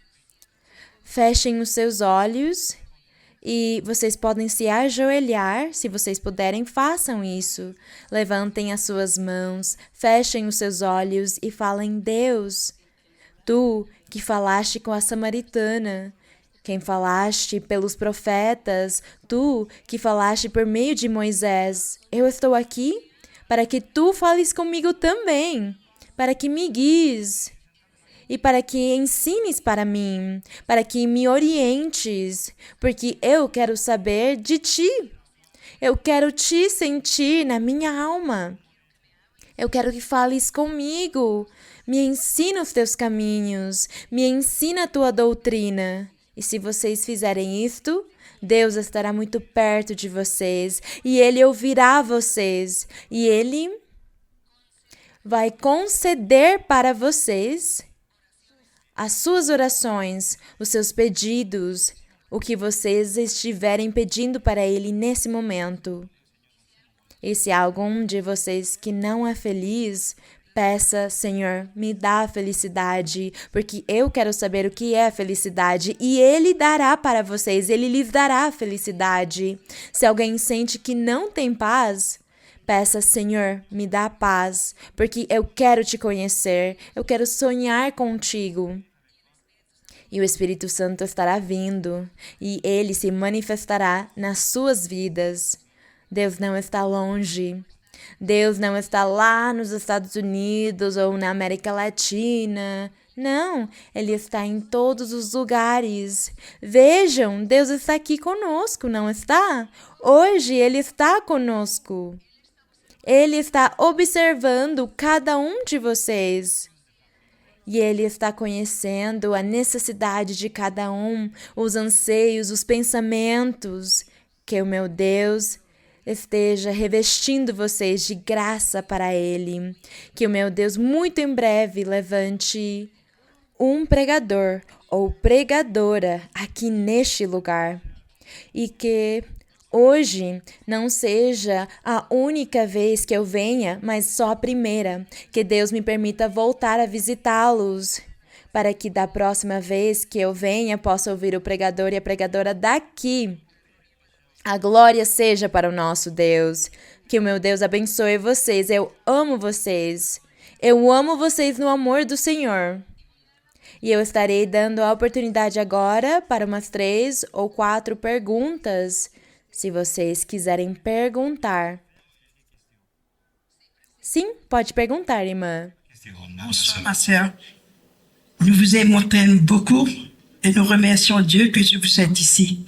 Fechem os seus olhos e vocês podem se ajoelhar, se vocês puderem, façam isso. Levantem as suas mãos, fechem os seus olhos e falem: Deus, Tu que falaste com a samaritana, quem falaste pelos profetas, Tu que falaste por meio de Moisés, eu estou aqui para que Tu fales comigo também, para que me guies e para que ensines para mim, para que me orientes, porque eu quero saber de Ti. Eu quero Te sentir na minha alma. Eu quero que fales comigo. Me ensina os Teus caminhos, me ensina a Tua doutrina. E se vocês fizerem isto, Deus estará muito perto de vocês e Ele ouvirá vocês e Ele vai conceder para vocês as suas orações, os seus pedidos, o que vocês estiverem pedindo para Ele nesse momento. E se há algum de vocês que não é feliz, peça, Senhor, me dá a felicidade, porque eu quero saber o que é a felicidade e Ele dará para vocês, Ele lhes dará a felicidade. Se alguém sente que não tem paz, peça, Senhor, me dá paz, porque eu quero te conhecer, eu quero sonhar contigo. E o Espírito Santo estará vindo e Ele se manifestará nas suas vidas. Deus não está longe. Deus não está lá nos Estados Unidos ou na América Latina. Não, Ele está em todos os lugares. Vejam, Deus está aqui conosco, não está? Hoje Ele está conosco. Ele está observando cada um de vocês. E Ele está conhecendo a necessidade de cada um, os anseios, os pensamentos. Que o meu Deus esteja revestindo vocês de graça para Ele. Que o meu Deus muito em breve levante um pregador ou pregadora aqui neste lugar. E que hoje não seja a única vez que eu venha, mas só a primeira. Que Deus me permita voltar a visitá-los, para que da próxima vez que eu venha, possa ouvir o pregador e a pregadora daqui. A glória seja para o nosso Deus. Que o meu Deus abençoe vocês. Eu amo vocês. Eu amo vocês no amor do Senhor. E eu estarei dando a oportunidade agora para umas 3 ou 4 perguntas, se vocês quiserem perguntar. Sim, pode perguntar, irmã. Bonsoir, ma sœur. Nous vous aimons tellement beaucoup et nous remercions Dieu que vous êtes ici.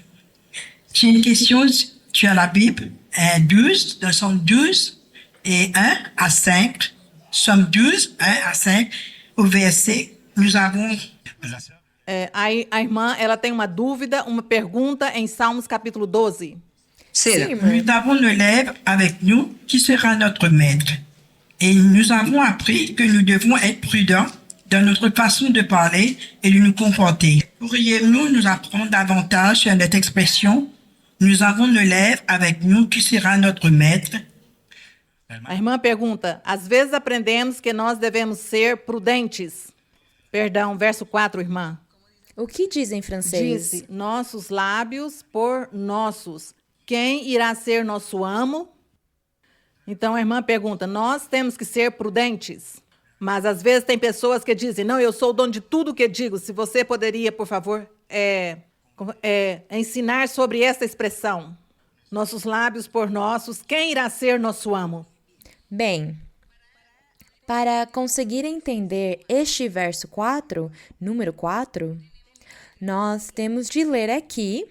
J'ai une question. Tu as la Bible, 12, dans Somme 12, et 1 à 5. Somme 12, 1 à 5, au verset, nous avons... A irmã, ela tem uma dúvida, uma pergunta em Salmos capítulo 12. C'est nous avons l'élève avec nous qui sera notre maître. Et nous avons appris que nous devons être prudents dans notre façon de parler et de nous comporter. Pourriez-vous nous apprendre davantage sur cette expression? Nous avons l'élève avec nous qui sera notre maître. A irmã pergunta, às vezes aprendemos que nós devemos ser prudentes. Perdão, verso 4, irmã. O que diz em francês? Disse, nossos lábios por nossos. Quem irá ser nosso amo? Então a irmã pergunta, nós temos que ser prudentes. Mas às vezes tem pessoas que dizem, não, eu sou o dono de tudo que digo. Se você poderia, por favor, ensinar sobre essa expressão. Nossos lábios por nossos. Quem irá ser nosso amo? Bem, para conseguir entender este verso 4, número 4, nós temos de ler aqui,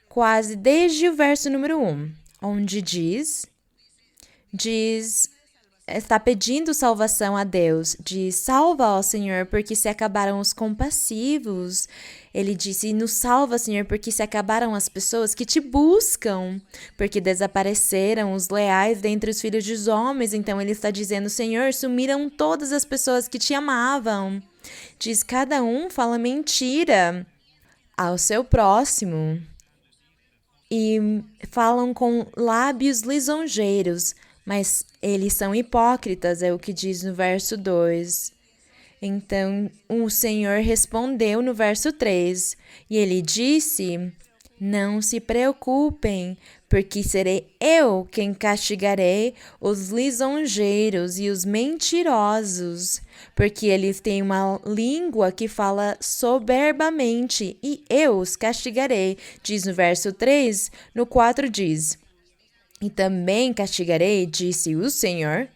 quase desde o verso número 1, onde está pedindo salvação a Deus, diz, salva, ó Senhor, porque se acabaram os compassivos. Ele disse, nos salva, Senhor, porque se acabaram as pessoas que te buscam, porque desapareceram os leais dentre os filhos dos homens. Então ele está dizendo, Senhor, sumiram todas as pessoas que te amavam. Diz, cada um fala mentira ao seu próximo e falam com lábios lisonjeiros, mas eles são hipócritas, é o que diz no verso 2. Então, o Senhor respondeu no verso 3, e ele disse, não se preocupem, porque serei eu quem castigarei os lisonjeiros e os mentirosos, porque eles têm uma língua que fala soberbamente, e eu os castigarei, diz no verso 3, no 4 diz, e também castigarei, disse o Senhor,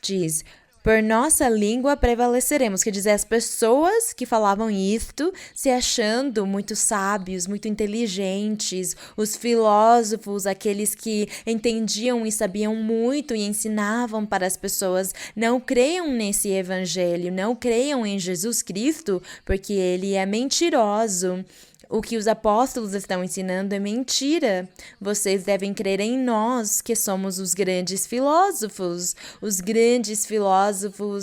diz, por nossa língua prevaleceremos. Quer dizer, as pessoas que falavam isto, se achando muito sábios, muito inteligentes, os filósofos, aqueles que entendiam e sabiam muito e ensinavam para as pessoas, não creiam nesse evangelho, não creiam em Jesus Cristo, porque ele é mentiroso. O que os apóstolos estão ensinando é mentira. Vocês devem crer em nós, que somos os grandes filósofos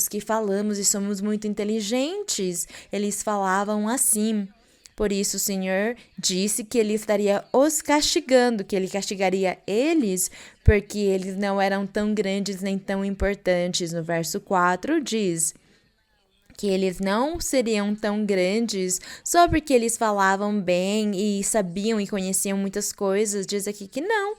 que falamos e somos muito inteligentes. Eles falavam assim. Por isso o Senhor disse que ele estaria os castigando, que ele castigaria eles, porque eles não eram tão grandes nem tão importantes. No verso 4 diz que eles não seriam tão grandes só porque eles falavam bem e sabiam e conheciam muitas coisas. Diz aqui que não.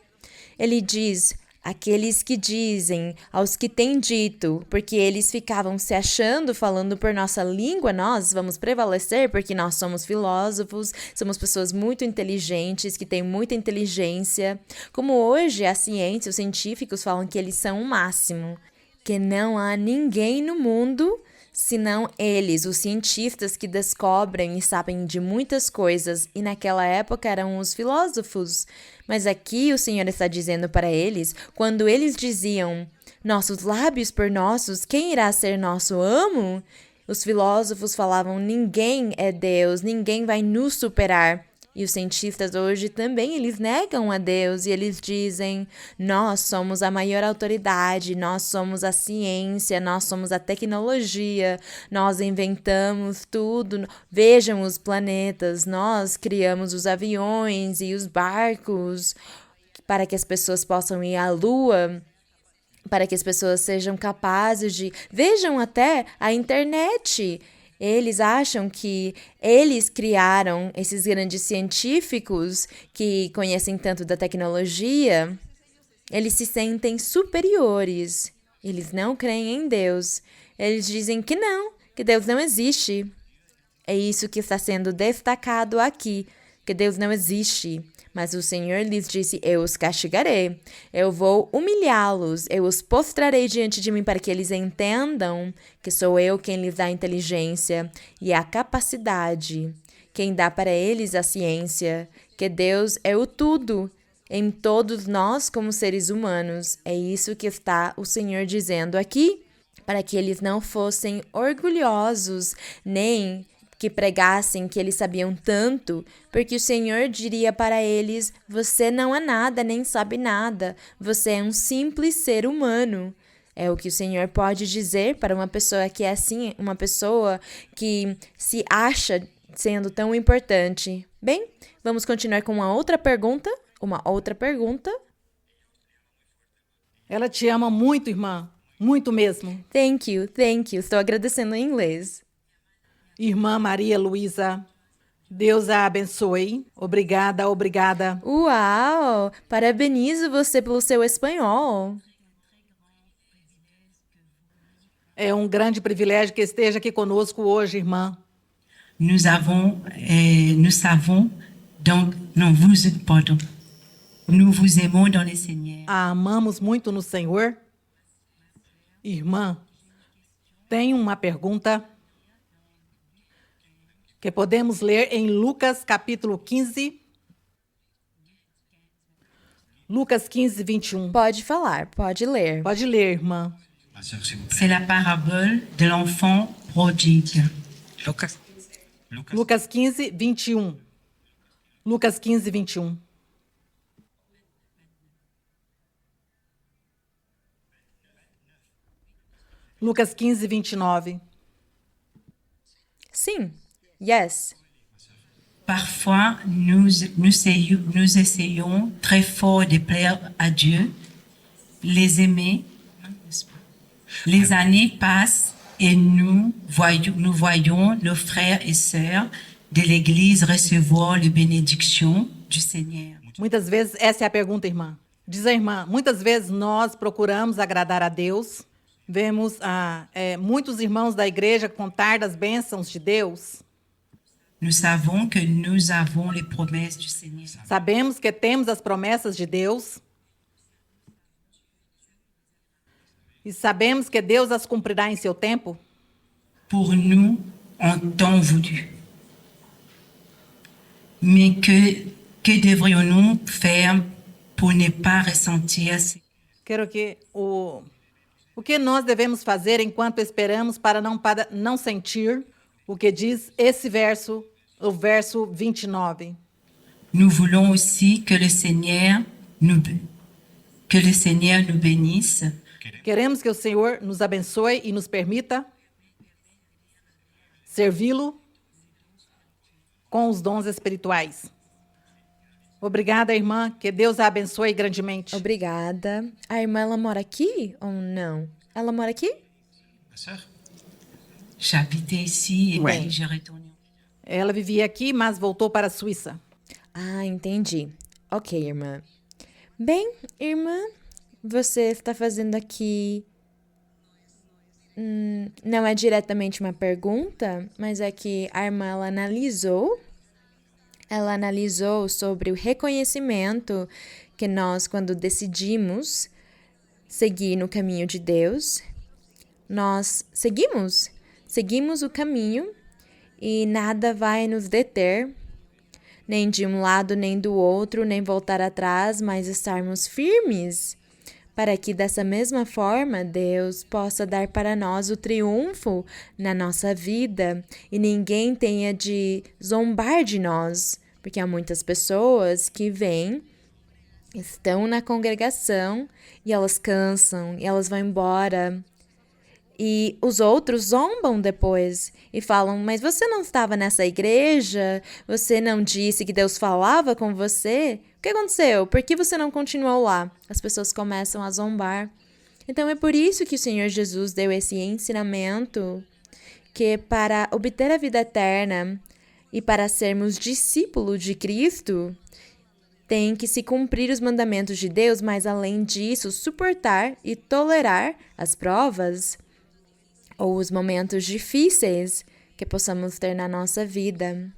Ele diz: aqueles que dizem, aos que têm dito, porque eles ficavam se achando, falando por nossa língua, nós vamos prevalecer porque nós somos filósofos, somos pessoas muito inteligentes, que têm muita inteligência. Como hoje a ciência, os científicos falam que eles são o máximo, que não há ninguém no mundo senão eles, os cientistas que descobrem e sabem de muitas coisas, e naquela época eram os filósofos. Mas aqui o Senhor está dizendo para eles, quando eles diziam, nossos lábios por nossos, quem irá ser nosso amo? Os filósofos falavam, ninguém é Deus, ninguém vai nos superar. E os cientistas hoje também, eles negam a Deus e eles dizem, nós somos a maior autoridade, nós somos a ciência, nós somos a tecnologia, nós inventamos tudo, vejam os planetas, nós criamos os aviões e os barcos para que as pessoas possam ir à Lua, para que as pessoas sejam capazes de... Vejam até a internet. Eles acham que eles criaram esses grandes científicos que conhecem tanto da tecnologia. Eles se sentem superiores. Eles não creem em Deus. Eles dizem que não, que Deus não existe. É isso que está sendo destacado aqui, que Deus não existe. Mas o Senhor lhes disse, eu os castigarei, eu vou humilhá-los, eu os postrarei diante de mim para que eles entendam que sou eu quem lhes dá a inteligência e a capacidade, quem dá para eles a ciência, que Deus é o tudo em todos nós como seres humanos. É isso que está o Senhor dizendo aqui, para que eles não fossem orgulhosos, nem que pregassem que eles sabiam tanto, porque o Senhor diria para eles, você não é nada, nem sabe nada, você é um simples ser humano. É o que o Senhor pode dizer para uma pessoa que é assim, uma pessoa que se acha sendo tão importante. Bem, vamos continuar com uma outra pergunta. Ela te ama muito, irmã, muito mesmo. Thank you. Estou agradecendo em inglês. Irmã Maria Luísa, Deus a abençoe. Obrigada. Uau! Parabenizo você pelo seu espanhol. É um grande privilégio que esteja aqui conosco hoje, irmã. Nous vous aimons dans le Seigneur. A amamos muito no Senhor. Irmã, tem uma pergunta que podemos ler em Lucas capítulo 15. Lucas 15, 21. Pode falar, pode ler. Pode ler, irmã. C'est la parabole de l'enfant prodigue. Lucas 15, 21. Lucas 15, 21. Lucas 15, 29. Sim. Yes. Parfois, nous essayons très fort de plaire à Dieu, les aimer. Les années passent et nous voyons nos frères et sœurs de l'Église recevoir les bénédictions du Seigneur. Muitas vezes, essa é a pergunta, irmã. Diz a irmã, muitas vezes nós procuramos agradar a Deus, vemos muitos irmãos da igreja contar das bênçãos de Deus. Nous savons que nous avons les promesses du Seigneur. Sabemos que temos as promessas de Deus. E sabemos que Deus as cumprirá em seu tempo. Pour nous, en temps voulu. Mais que devrions-nous faire pour ne pas ressentir Quero que o que nós devemos fazer enquanto esperamos para não sentir o que diz esse verso o verso 29. Nous voulons aussi que le Seigneur nous bénisse Queremos que o Senhor nos abençoe e nos permita servi-lo com os dons espirituais. Obrigada, irmã. Que Deus a abençoe grandemente. Obrigada. A irmã, ela mora aqui ou não? Ela mora aqui? Ma sœur? J'habitais ici et Ouais. puis j'ai retourné. Ela vivia aqui, mas voltou para a Suíça. Ah, entendi. Ok, irmã. Bem, irmã, você está fazendo aqui. Não é diretamente uma pergunta, mas é que a irmã ela analisou sobre o reconhecimento que nós, quando decidimos seguir no caminho de Deus, nós seguimos o caminho e nada vai nos deter, nem de um lado nem do outro, nem voltar atrás, mas estarmos firmes, para que dessa mesma forma Deus possa dar para nós o triunfo na nossa vida e ninguém tenha de zombar de nós, porque há muitas pessoas que estão na congregação e elas cansam e elas vão embora. E os outros zombam depois e falam, mas você não estava nessa igreja? Você não disse que Deus falava com você? O que aconteceu? Por que você não continuou lá? As pessoas começam a zombar. Então é por isso que o Senhor Jesus deu esse ensinamento, que para obter a vida eterna e para sermos discípulos de Cristo, tem que se cumprir os mandamentos de Deus, mas além disso, suportar e tolerar as provas ou os momentos difíceis que possamos ter na nossa vida,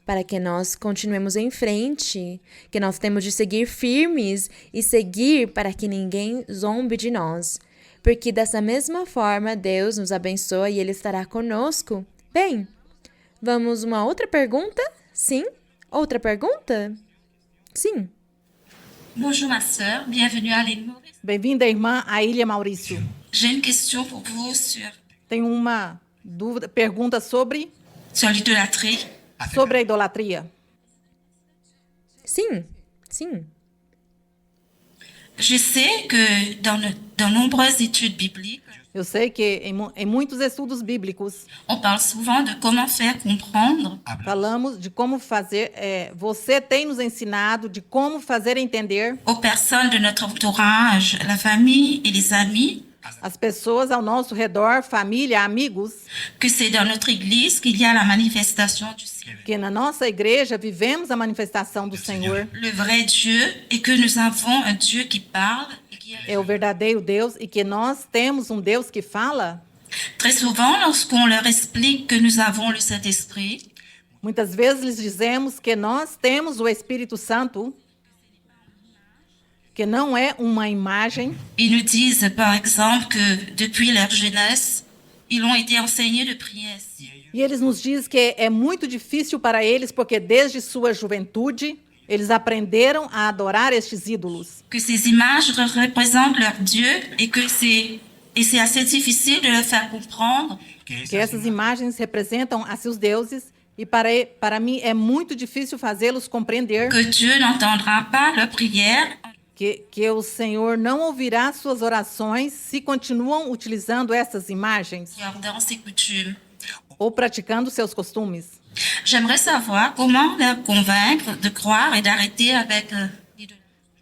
para que nós continuemos em frente, que nós temos de seguir firmes e seguir para que ninguém zombe de nós, porque dessa mesma forma Deus nos abençoa e Ele estará conosco. Bem, vamos uma outra pergunta? Sim? Outra pergunta? Sim. Bonjour ma sœur, bienvenue à l'île Maurice. Bem-vinda, irmã, à Ilha Maurício. J'ai une question pour vous Tenho uma pergunta sobre sur l'idolâtrie. a idolatria. Sim. Je sais que dans nombreuses études bibliques, Eu sei que em muitos estudos bíblicos on parle souvent de comment faire comprendre falamos de como fazer. Você tem nos ensinado de como fazer entender aux personnes de notre entourage, la famille et les amis, as pessoas ao nosso redor, família, amigos, que c'est dans notre Église qu'il y a la manifestation du Seigneur, que na nossa igreja vivemos a manifestação do Senhor. le vrai Dieu, et que nous avons un Dieu qui parle et qui É o verdadeiro Deus e que nós temos um Deus que fala. Très souvent, lorsqu'on leur explique que nous avons le Saint-Esprit, Muitas vezes lhes dizemos que nós temos o Espírito Santo, que não é uma imagem. ils nous disent par exemple que depuis leur jeunesse, ils ont été enseignés de prier ainsi. E eles nos dizem que é muito difícil para eles, porque desde sua juventude, eles aprenderam a adorar estes ídolos. Que ces images représentent leur Dieu et que c'est assez difficile de leur faire comprendre Que essas imagens representam a seus deuses, e para mim é muito difícil fazê-los compreender que Dieu n'entendra pas leur prière que o Senhor não ouvirá suas orações se continuam utilizando essas imagens et leurs danses et coutumes. ou praticando seus costumes. J'aimerais savoir comment leur convaincre de croire et d'arrêter avec l'idolâtrie.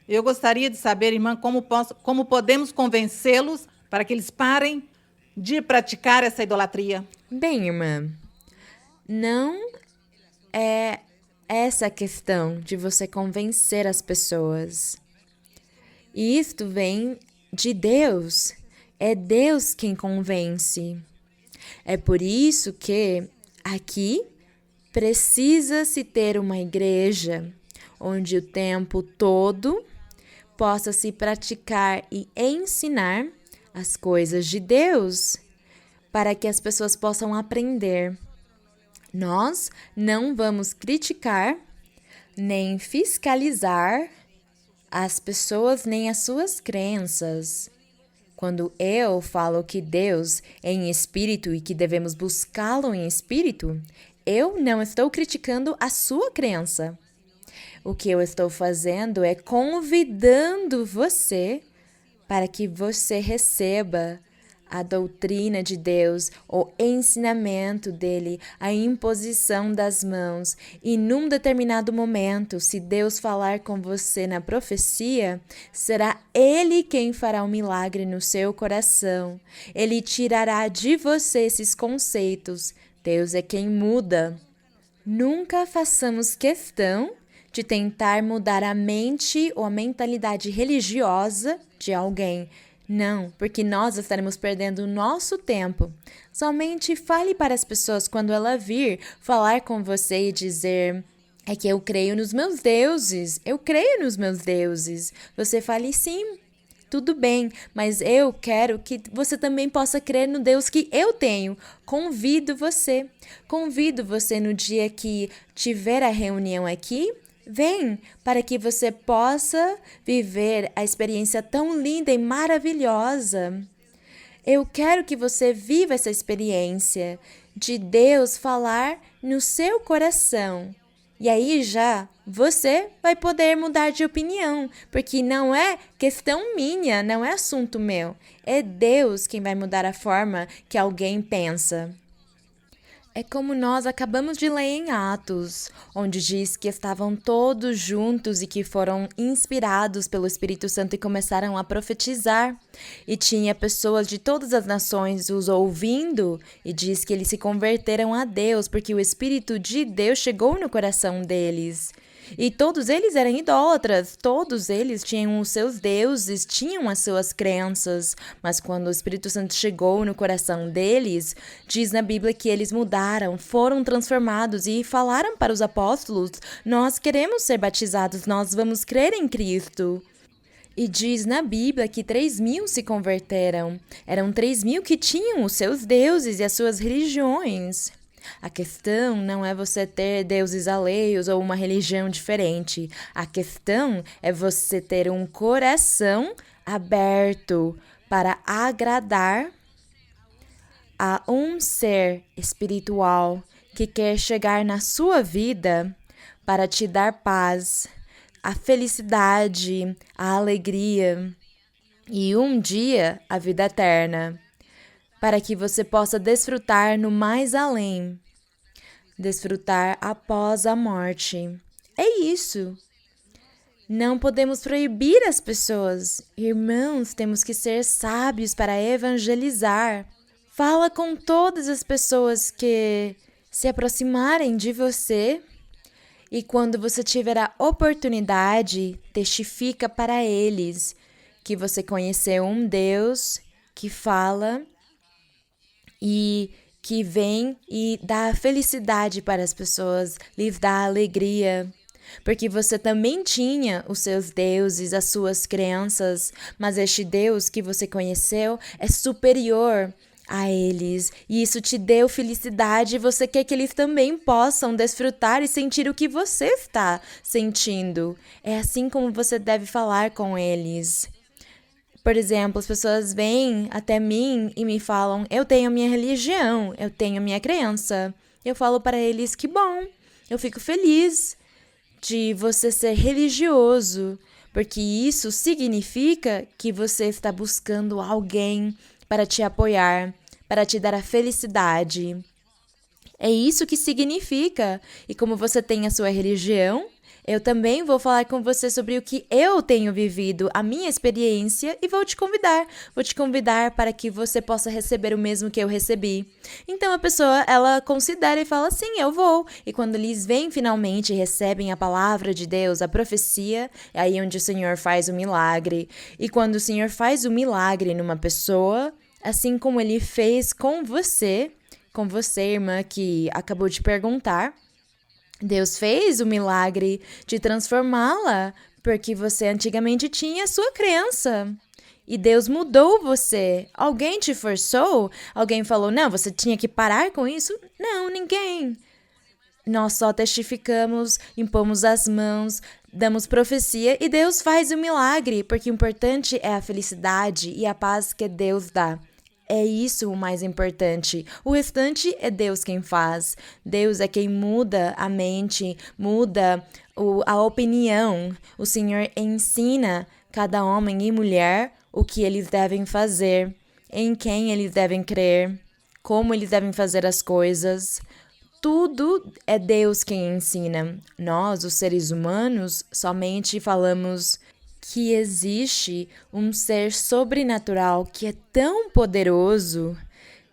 Eu gostaria de saber, irmã, como podemos convencê-los para que eles parem de praticar essa idolatria. Bem, irmã, não é essa a questão de você convencer as pessoas. Isto vem de Deus. É Deus quem convence. É por isso que aqui precisa-se ter uma igreja onde o tempo todo possa se praticar e ensinar as coisas de Deus, para que as pessoas possam aprender. Nós não vamos criticar nem fiscalizar as pessoas nem as suas crenças. Quando eu falo que Deus é em espírito e que devemos buscá-lo em espírito, eu não estou criticando a sua crença. O que eu estou fazendo é convidando você para que você receba a doutrina de Deus, o ensinamento dele, a imposição das mãos. E num determinado momento, se Deus falar com você na profecia, será Ele quem fará um milagre no seu coração. Ele tirará de você esses conceitos. Deus é quem muda. Nunca façamos questão de tentar mudar a mente ou a mentalidade religiosa de alguém. Não, porque nós estaremos perdendo o nosso tempo. Somente fale para as pessoas quando ela vir falar com você e dizer: é que eu creio nos meus deuses, eu creio nos meus deuses. Você fale sim, tudo bem, mas eu quero que você também possa crer no Deus que eu tenho. Convido você no dia que tiver a reunião aqui. Vem para que você possa viver a experiência tão linda e maravilhosa. Eu quero que você viva essa experiência de Deus falar no seu coração. E aí já você vai poder mudar de opinião, porque não é questão minha, não é assunto meu. É Deus quem vai mudar a forma que alguém pensa. É como nós acabamos de ler em Atos, onde diz que estavam todos juntos e que foram inspirados pelo Espírito Santo e começaram a profetizar. E tinha pessoas de todas as nações os ouvindo e diz que eles se converteram a Deus porque o Espírito de Deus chegou no coração deles. E todos eles eram idólatras, todos eles tinham os seus deuses, tinham as suas crenças, mas quando o Espírito Santo chegou no coração deles, diz na Bíblia que eles mudaram, foram transformados e falaram para os apóstolos: nós queremos ser batizados, nós vamos crer em Cristo. E diz na Bíblia que 3.000 se converteram, eram 3.000 que tinham os seus deuses e as suas religiões. A questão não é você ter deuses alheios ou uma religião diferente. A questão é você ter um coração aberto para agradar a um ser espiritual que quer chegar na sua vida para te dar paz, a felicidade, a alegria e um dia a vida eterna, para que você possa desfrutar no mais além, desfrutar após a morte. É isso. Não podemos proibir as pessoas. Irmãos, temos que ser sábios para evangelizar. Fala com todas as pessoas que se aproximarem de você. E quando você tiver a oportunidade, testifica para eles que você conheceu um Deus que fala e que vem e dá felicidade para as pessoas, lhes dá alegria. Porque você também tinha os seus deuses, as suas crenças, mas este Deus que você conheceu é superior a eles. E isso te deu felicidade e você quer que eles também possam desfrutar e sentir o que você está sentindo. É assim como você deve falar com eles. Por exemplo, as pessoas vêm até mim e me falam: eu tenho minha religião, eu tenho minha crença. Eu falo para eles: que bom, eu fico feliz de você ser religioso, porque isso significa que você está buscando alguém para te apoiar, para te dar a felicidade. É isso que significa. E como você tem a sua religião, eu também vou falar com você sobre o que eu tenho vivido, a minha experiência, e vou te convidar para que você possa receber o mesmo que eu recebi. Então a pessoa, ela considera e fala: sim, eu vou. E quando eles vêm finalmente e recebem a palavra de Deus, a profecia, é aí onde o Senhor faz o milagre. E quando o Senhor faz o milagre numa pessoa, assim como Ele fez com você, irmã, que acabou de perguntar, Deus fez o milagre de transformá-la, porque você antigamente tinha a sua crença. E Deus mudou você. Alguém te forçou? Alguém falou: não, você tinha que parar com isso? Não, ninguém. Nós só testificamos, impomos as mãos, damos profecia e Deus faz o milagre, porque o importante é a felicidade e a paz que Deus dá. É isso o mais importante. O restante é Deus quem faz. Deus é quem muda a mente, muda a opinião. O Senhor ensina cada homem e mulher o que eles devem fazer, em quem eles devem crer, como eles devem fazer as coisas. Tudo é Deus quem ensina. Nós, os seres humanos, somente falamos que existe um ser sobrenatural que é tão poderoso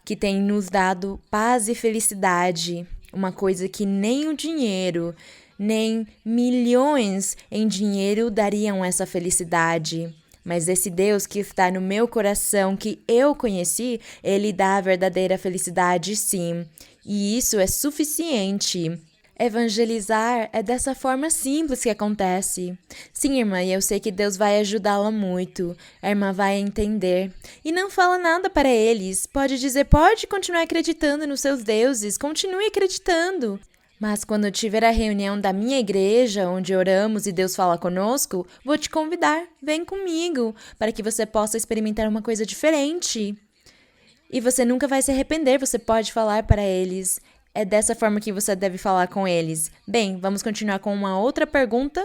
que tem nos dado paz e felicidade, uma coisa que nem o dinheiro, nem milhões em dinheiro dariam essa felicidade. Mas esse Deus que está no meu coração, que eu conheci, ele dá a verdadeira felicidade, sim. E isso é suficiente. Evangelizar é dessa forma simples que acontece. Sim, irmã, e eu sei que Deus vai ajudá-la muito. A irmã vai entender. E não fala nada para eles. Pode dizer, pode continuar acreditando nos seus deuses. Continue acreditando. Mas quando tiver a reunião da minha igreja, onde oramos e Deus fala conosco, vou te convidar. Vem comigo, para que você possa experimentar uma coisa diferente. E você nunca vai se arrepender, você pode falar para eles. É dessa forma que você deve falar com eles. Bem, vamos continuar com uma outra pergunta.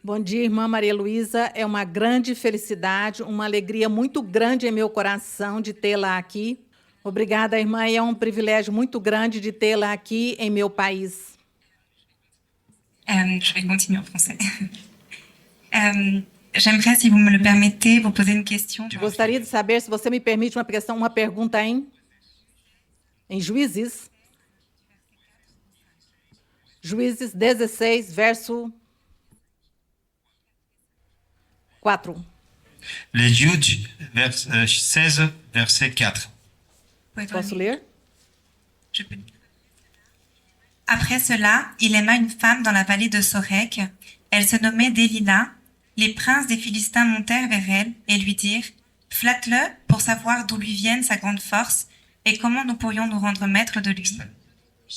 Bom dia, irmã Maria Luísa. É uma grande felicidade, uma alegria muito grande em meu coração de tê-la aqui. Obrigada, irmã, e é um privilégio muito grande de tê-la aqui em meu país. Je vais continuer en français. J'aimerais, si vous me le permettez, vous poser une question. Gostaria de saber se você me permite uma pergunta em Juízes. Juízes 16, verso 4. Les Juges, 16, verset 4. Posso ler? Je peux. Après cela, il aima une femme dans la vallée de Sorek. Elle se nommait Délila. Les princes des Philistins montèrent vers elle et lui dirent « Flatte-le pour savoir d'où lui vienne sa grande force et comment nous pourrions nous rendre maîtres de lui.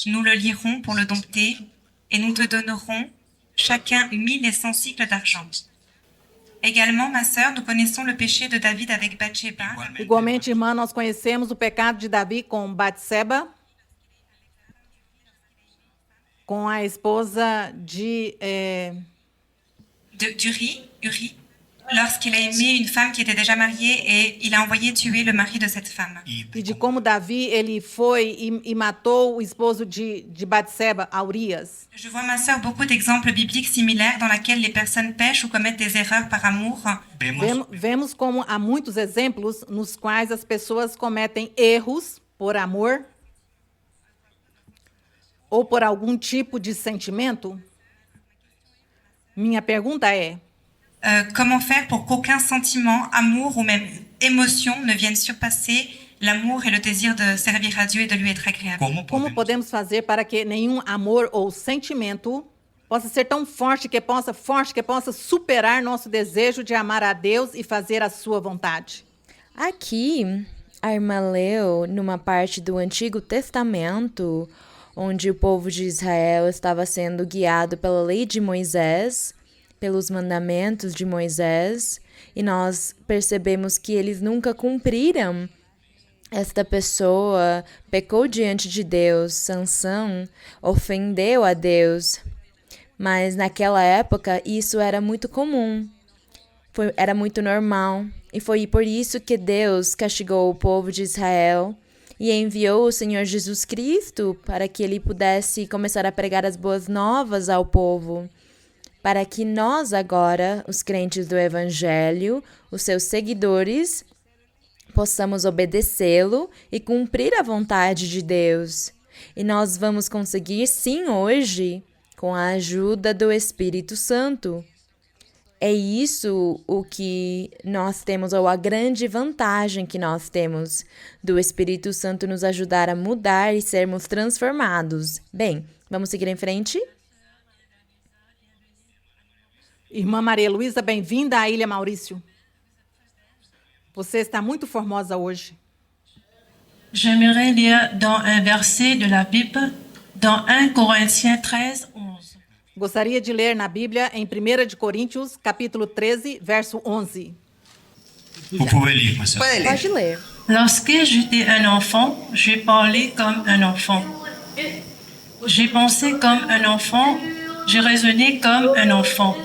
Nous le lierons pour le dompter et nous te donnerons chacun 1,100 cycles d'argent. Également, ma sœur, nous connaissons le péché de David avec Bathsheba. » Igualmente, irmã, nós conhecemos o pecado de Davi com Batseba, com a esposa de Uri, lorsqu'il a aimé une femme qui était déjà mariée et il a envoyé tuer le mari de cette femme. E de como Davi ele foi e matou o esposo de Batseba, Urias. Je vois, ma sœur, beaucoup d'exemples bibliques similaires dans lesquels les personnes pêchent ou commettent des erreurs par amour. Vemos como há muitos exemplos nos quais as pessoas cometem erros por amor ou por algum tipo de sentimento. Minha pergunta é: comment faire pour qu'aucun sentiment, amour ou même émotion ne vienne surpasser l'amour et le désir de servir à Dieu et de lui être agréable? Como podemos fazer para que nenhum amor ou sentimento possa ser tão forte que possa superar nosso desejo de amar a Deus e fazer a sua vontade? Aqui, a irmã leu numa parte do Antigo Testamento, onde o povo de Israel estava sendo guiado pela lei de Moisés, pelos mandamentos de Moisés, e nós percebemos que eles nunca cumpriram. Esta pessoa pecou diante de Deus, Sansão ofendeu a Deus, mas naquela época isso era muito comum, era muito normal, e foi por isso que Deus castigou o povo de Israel e enviou o Senhor Jesus Cristo para que ele pudesse começar a pregar as boas novas ao povo, para que nós agora, os crentes do Evangelho, os seus seguidores, possamos obedecê-lo e cumprir a vontade de Deus. E nós vamos conseguir sim hoje, com a ajuda do Espírito Santo. É isso o que nós temos, ou a grande vantagem que nós temos do Espírito Santo nos ajudar a mudar e sermos transformados. Bem, vamos seguir em frente? Irmã Maria Luísa, bem-vinda à Ilha Maurício. Você está muito formosa hoje. J'aimerais lire dans un verset de la Bible, dans 1 Corinthiens 13, 11. Gostaria de ler na Bíblia, em 1 de Coríntios, capítulo 13, verso 11. Vous pouvez lire, ma sœur. Pode ler. Lorsque j'étais un enfant, j'ai parlé comme un enfant. J'ai pensé comme un enfant, j'ai raisonné comme un enfant.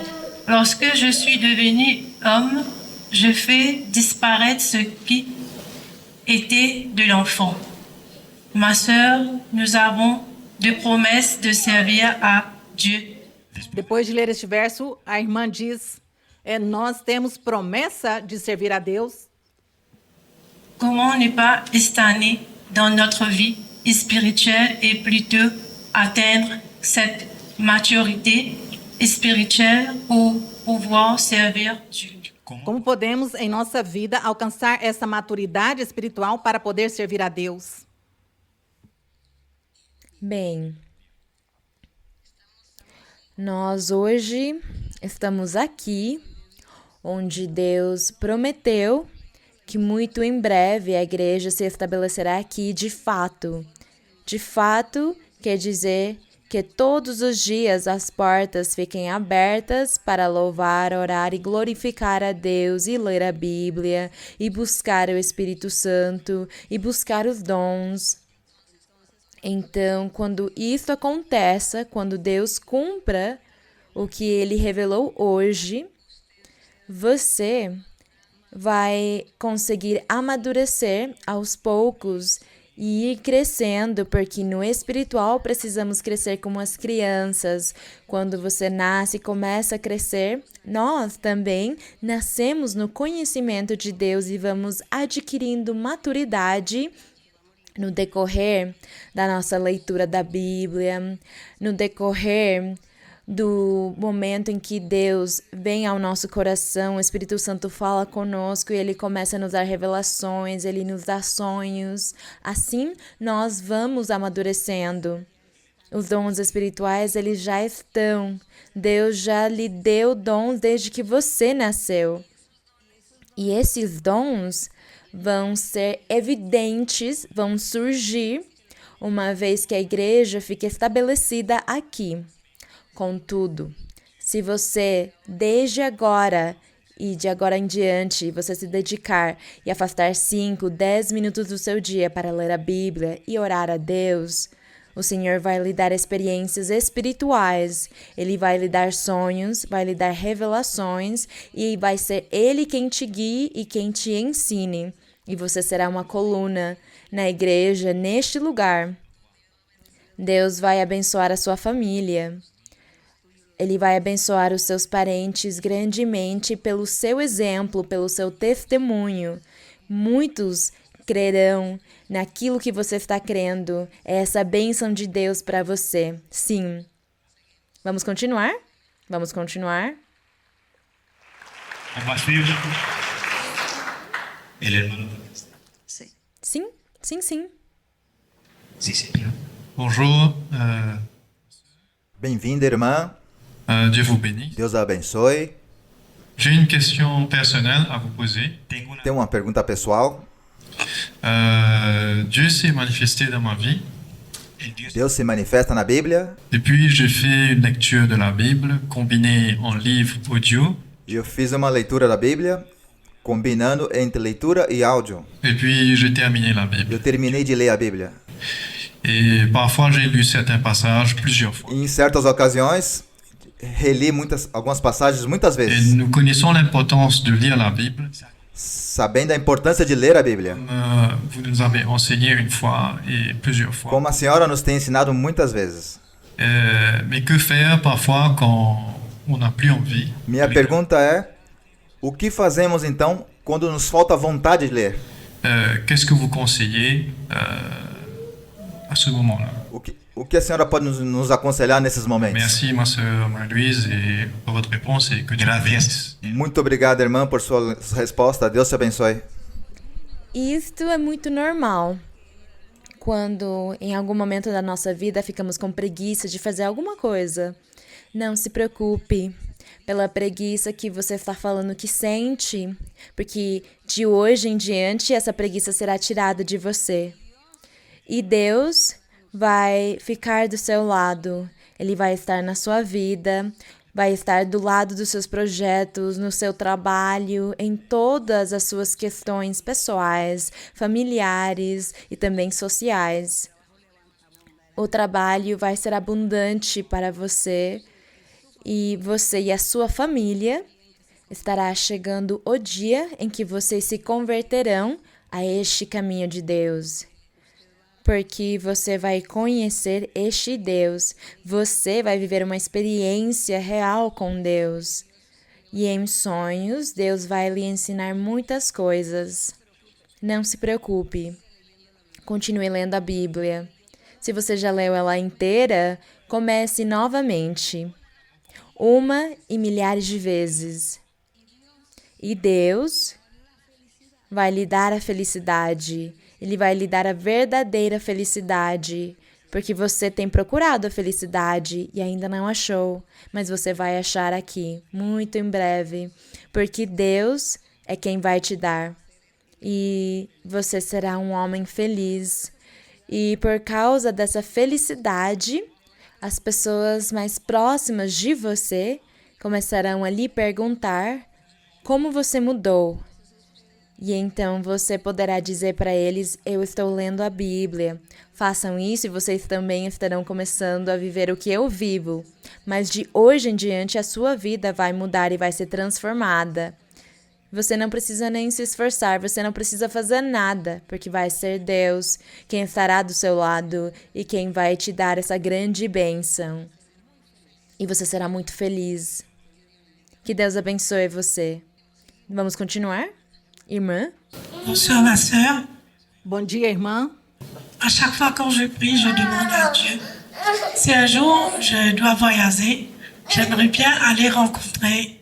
Lorsque je suis devenu homme, je fais disparaître ce qui était de l'enfant. Ma sœur, nous avons deux promesses de servir à Dieu. Depois de ler este verso, a irmã diz: nós temos promessa de servir a Deus. Comment ne pas stagner dans notre vie spirituelle et plutôt atteindre cette maturité spirituelle pour pouvoir servir Dieu? Como podemos, em nossa vida, alcançar essa maturidade espiritual para poder servir a Deus? Bem, nós hoje estamos aqui, onde Deus prometeu que muito em breve a igreja se estabelecerá aqui de fato. De fato, quer dizer que todos os dias as portas fiquem abertas para louvar, orar e glorificar a Deus e ler a Bíblia e buscar o Espírito Santo e buscar os dons. Então, quando isso aconteça, quando Deus cumpra o que Ele revelou hoje, você vai conseguir amadurecer aos poucos e ir crescendo, porque no espiritual precisamos crescer como as crianças. Quando você nasce e começa a crescer, nós também nascemos no conhecimento de Deus e vamos adquirindo maturidade no decorrer da nossa leitura da Bíblia, no decorrer do momento em que Deus vem ao nosso coração, o Espírito Santo fala conosco e Ele começa a nos dar revelações, Ele nos dá sonhos. Assim, nós vamos amadurecendo. Os dons espirituais, eles já estão. Deus já lhe deu dons desde que você nasceu. E esses dons vão ser evidentes, vão surgir uma vez que a igreja fica estabelecida aqui. Contudo, se você, desde agora e de agora em diante, você se dedicar e afastar 5, 10 minutos do seu dia para ler a Bíblia e orar a Deus, o Senhor vai lhe dar experiências espirituais, Ele vai lhe dar sonhos, vai lhe dar revelações e vai ser Ele quem te guie e quem te ensine. E você será uma coluna na igreja, neste lugar. Deus vai abençoar a sua família. Ele vai abençoar os seus parentes grandemente pelo seu exemplo, pelo seu testemunho. Muitos crerão naquilo que você está crendo. É essa bênção de Deus para você. Sim. Vamos continuar? Vamos continuar? On va suivre. Hélène. Sim, sim, sim. Si, c'est bien. Bonjour, Bem-vinda, irmã. Dieu vous bénisse. Deus a abençoe. J'ai une question personnelle à vous poser. Tem uma pergunta pessoal. Dieu s'est manifesté dans ma vie. Deus se manifesta na Bíblia. Depuis, j'ai fait une lecture de la Bible combinée en livre audio. Eu fiz uma leitura da Bíblia, combinando entre leitura e áudio. Et puis, j'ai terminé la Bible. Eu terminei de ler a Bíblia. Et parfois, j'ai lu certains passages plusieurs fois. Em certas ocasiões, reli algumas passagens muitas Et vezes, nous connaissons l'importance de lire la Bible. sabendo a importância de ler a Bíblia. Vous nous avez enseigné une fois et plusieurs fois. Como a senhora nos tem ensinado muitas vezes. Mais que faire parfois quand on n'a plus envie? Minha pergunta é, o que fazemos então quando nos falta vontade de ler? Qu'est-ce que vous conseillez à ce moment-là? O que a senhora pode nos aconselhar nesses momentos? Merci, ma sœur Marie-Louise, et pour votre réponse et que Dieu vous bénisse. Muito obrigado, irmã, por sua resposta. Deus te abençoe. Isto é muito normal. Quando em algum momento da nossa vida ficamos com preguiça de fazer alguma coisa. Não se preocupe pela preguiça que você está falando que sente, porque de hoje em diante essa preguiça será tirada de você. E Deus vai ficar do seu lado. Ele vai estar na sua vida, vai estar do lado dos seus projetos, no seu trabalho, em todas as suas questões pessoais, familiares e também sociais. O trabalho vai ser abundante para você e a sua família estará chegando o dia em que vocês se converterão a este caminho de Deus. Porque você vai conhecer este Deus, você vai viver uma experiência real com Deus. E em sonhos, Deus vai lhe ensinar muitas coisas. Não se preocupe, continue lendo a Bíblia. Se você já leu ela inteira, comece novamente, 1 e milhares de vezes. E Deus vai lhe dar a felicidade. Ele vai lhe dar a verdadeira felicidade, porque você tem procurado a felicidade e ainda não achou, mas você vai achar aqui, muito em breve, porque Deus é quem vai te dar. E você será um homem feliz. E por causa dessa felicidade, as pessoas mais próximas de você começarão a lhe perguntar como você mudou. E então você poderá dizer para eles, eu estou lendo a Bíblia. Façam isso e vocês também estarão começando a viver o que eu vivo. Mas de hoje em diante a sua vida vai mudar e vai ser transformada. Você não precisa nem se esforçar, você não precisa fazer nada, porque vai ser Deus quem estará do seu lado e quem vai te dar essa grande bênção. E você será muito feliz. Que Deus abençoe você. Vamos continuar? Irmã? Bonsoir, ma sœur. Bom dia, irmã. À chaque fois quand je prie, je demande à Dieu, si un jour je dois voyager, j'aimerais bien aller rencontrer.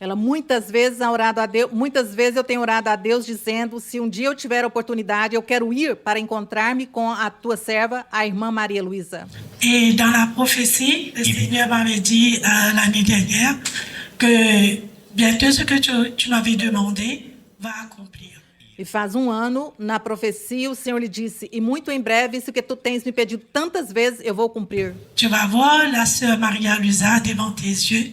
Ela muitas vezes eu tenho orado a Deus dizendo, se um dia eu tiver a oportunidade, eu quero ir para encontrar-me com a tua serva, a irmã Maria Luísa. Et dans la prophétie, le Seigneur m'avait dit l'année dernière que bientôt ce que tu m'avais demandé va accomplir. E faz um ano, na profecia, o Senhor lhe disse, e muito em breve, isso que tu tens me pedido tantas vezes, eu vou cumprir. Tu vas voir la sœur Maria Luisa devant tes yeux.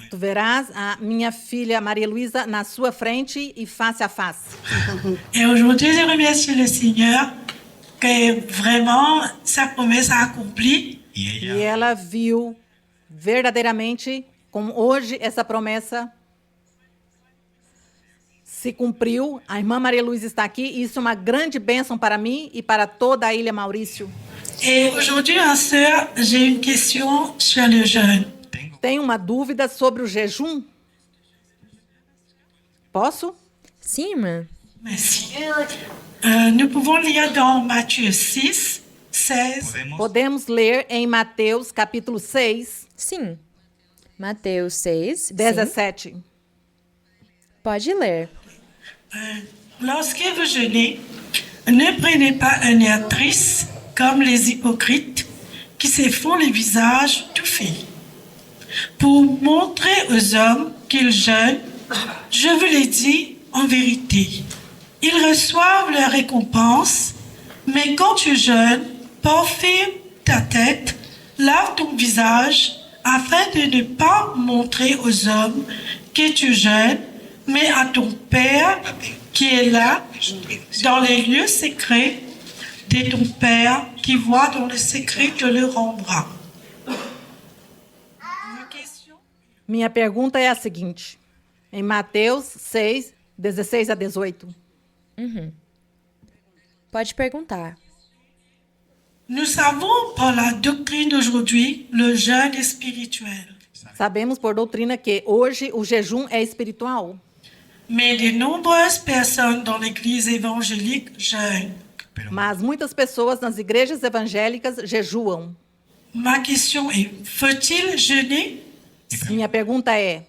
Tu verás a minha filha Maria Luísa na sua frente e face a face. Et aujourd'hui, je remercie le Seigneur que vraiment sa promesse a accompli. E ela viu verdadeiramente como hoje essa promessa se cumpriu. A irmã Maria Luísa está aqui e isso é uma grande bênção para mim e para toda a Ilha Maurício. Et aujourd'hui, ma sœur, j'ai une question sur le jeûne. Tem uma dúvida sobre o jejum? Posso? Sim, irmã. Merci. Nous pouvons lire dans Matthieu 6, 16. Podemos ler em Mateus, capítulo 6, Sim. Mateus 6. Sim. 17. Pode ler. Lorsque vous jeûnez, ne prenez pas un air triste comme les hypocrites qui se font les visages tout faits. Pour montrer aux hommes qu'ils jeûnent, je vous le dis en vérité, ils reçoivent leur récompense, mais quand tu jeûnes, porte ta tête, lave ton visage, afin de ne pas montrer aux hommes que tu jeûnes, mais à ton Père qui est là, dans les lieux secrets, de ton Père qui voit dans le secret te le rendra. Minha pergunta é a seguinte. Em Mateus 6, 16 a 18. Pode perguntar. Nous savons par la doctrine d'aujourd'hui le jeûne est spirituel. Sabemos por doutrina que hoje o jejum é espiritual. Mais de nombreuses personnes dans l'église évangélique jeûnent. Mas muitas pessoas nas igrejas evangélicas jejuam. Ma question est, faut-il jeûner? Minha pergunta é,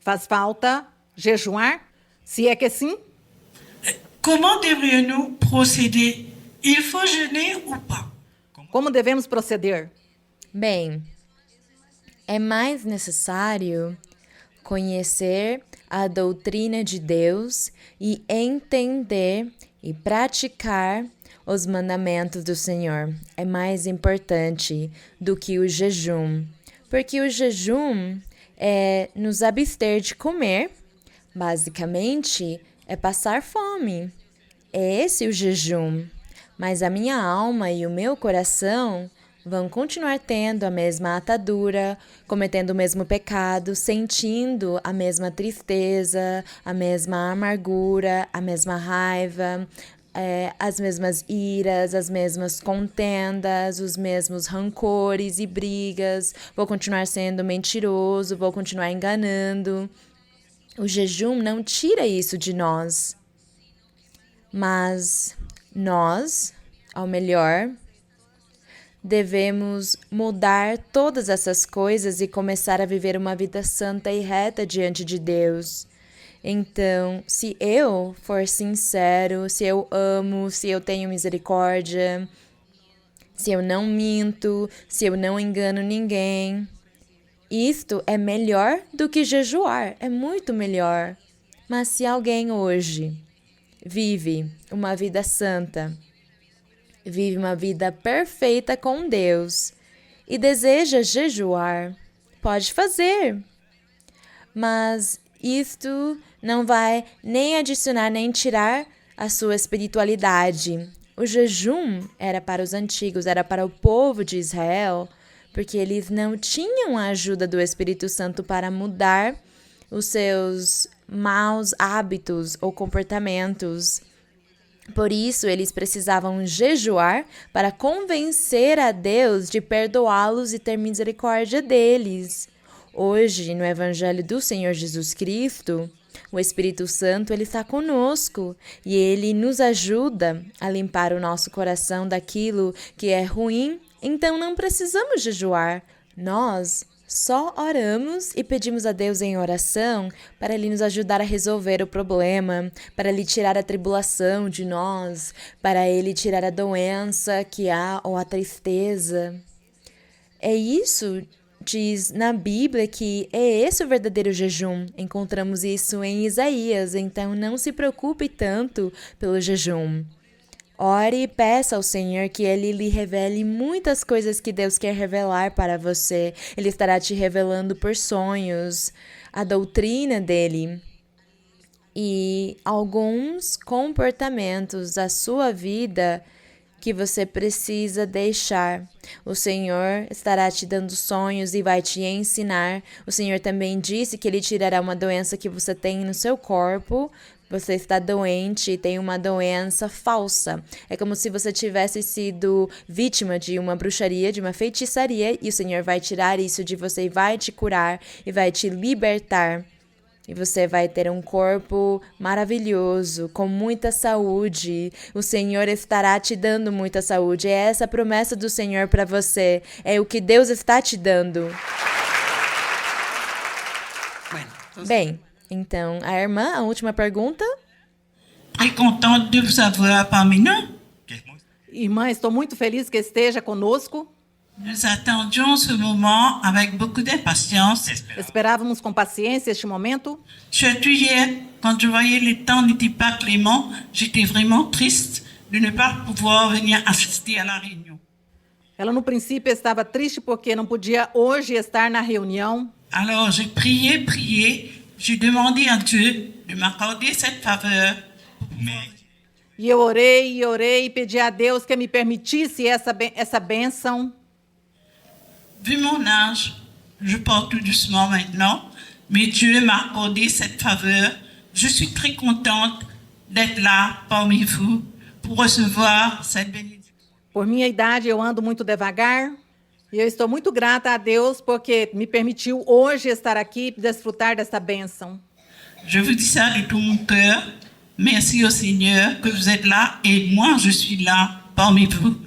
faz falta jejuar? Se é que sim, Comment devrions-nous procéder? Il faut jeûner ou pas? como devemos proceder? Bem, é mais necessário conhecer a doutrina de Deus e entender e praticar os mandamentos do Senhor. É mais importante do que o jejum. Porque o jejum é nos abster de comer. Basicamente, é passar fome. É esse o jejum. Mas a minha alma e o meu coração vão continuar tendo a mesma atadura, cometendo o mesmo pecado, sentindo a mesma tristeza, a mesma amargura, a mesma raiva, as mesmas iras, as mesmas contendas, os mesmos rancores e brigas. Vou continuar sendo mentiroso, vou continuar enganando. O jejum não tira isso de nós. Mas nós, ao melhor, devemos mudar todas essas coisas e começar a viver uma vida santa e reta diante de Deus. Então, se eu for sincero, se eu amo, se eu tenho misericórdia, se eu não minto, se eu não engano ninguém, isto é melhor do que jejuar, é muito melhor. Mas se alguém hoje vive uma vida santa, vive uma vida perfeita com Deus e deseja jejuar, pode fazer. Mas isto não vai nem adicionar nem tirar a sua espiritualidade. O jejum era para os antigos, era para o povo de Israel, porque eles não tinham a ajuda do Espírito Santo para mudar os seus maus hábitos ou comportamentos. Por isso, eles precisavam jejuar para convencer a Deus de perdoá-los e ter misericórdia deles. Hoje, no Evangelho do Senhor Jesus Cristo, o Espírito Santo ele está conosco e ele nos ajuda a limpar o nosso coração daquilo que é ruim. Então, não precisamos jejuar. Nós só oramos e pedimos a Deus em oração para Ele nos ajudar a resolver o problema, para Ele tirar a tribulação de nós, para Ele tirar a doença que há ou a tristeza. É isso, diz na Bíblia, que é esse o verdadeiro jejum. Encontramos isso em Isaías, então não se preocupe tanto pelo jejum. Ore e peça ao Senhor que Ele lhe revele muitas coisas que Deus quer revelar para você. Ele estará te revelando por sonhos a doutrina dEle e alguns comportamentos da sua vida que você precisa deixar. O Senhor estará te dando sonhos e vai te ensinar. O Senhor também disse que Ele tirará uma doença que você tem no seu corpo. Você está doente e tem uma doença falsa. É como se você tivesse sido vítima de uma bruxaria, de uma feitiçaria, e o Senhor vai tirar isso de você e vai te curar e vai te libertar. E você vai ter um corpo maravilhoso, com muita saúde. O Senhor estará te dando muita saúde. É essa a promessa do Senhor para você. É o que Deus está te dando. Bem, então, a irmã, a última pergunta. Très contente de vous avoir parmi nous. Irmã, estou muito feliz que esteja conosco. Nous attendions ce moment avec beaucoup d'impatience. Esperávamos com paciência este momento. Surtout hier, quand je voyais le temps n'était pas clément, j'étais vraiment triste de ne pas pouvoir venir assister à la réunion. Ela no princípio estava triste porque não podia hoje estar na reunião. Alors j'ai prié, j'ai demandé à Dieu de m'accorder cette faveur. E eu orei e pedi a Deus que me permitisse essa bênção. Vu mon âge, je parle tout doucement maintenant, mais Dieu m'a accordé cette faveur. Je suis très contente d'être là parmi vous pour recevoir cette bénédiction. Por minha idade, eu ando muito devagar e eu estou muito grata a Deus porque me permitiu hoje estar aqui e desfrutar dessa bênção. Je vous dis ça de tout mon cœur. Merci au Seigneur que vous êtes là et moi je suis là parmi vous.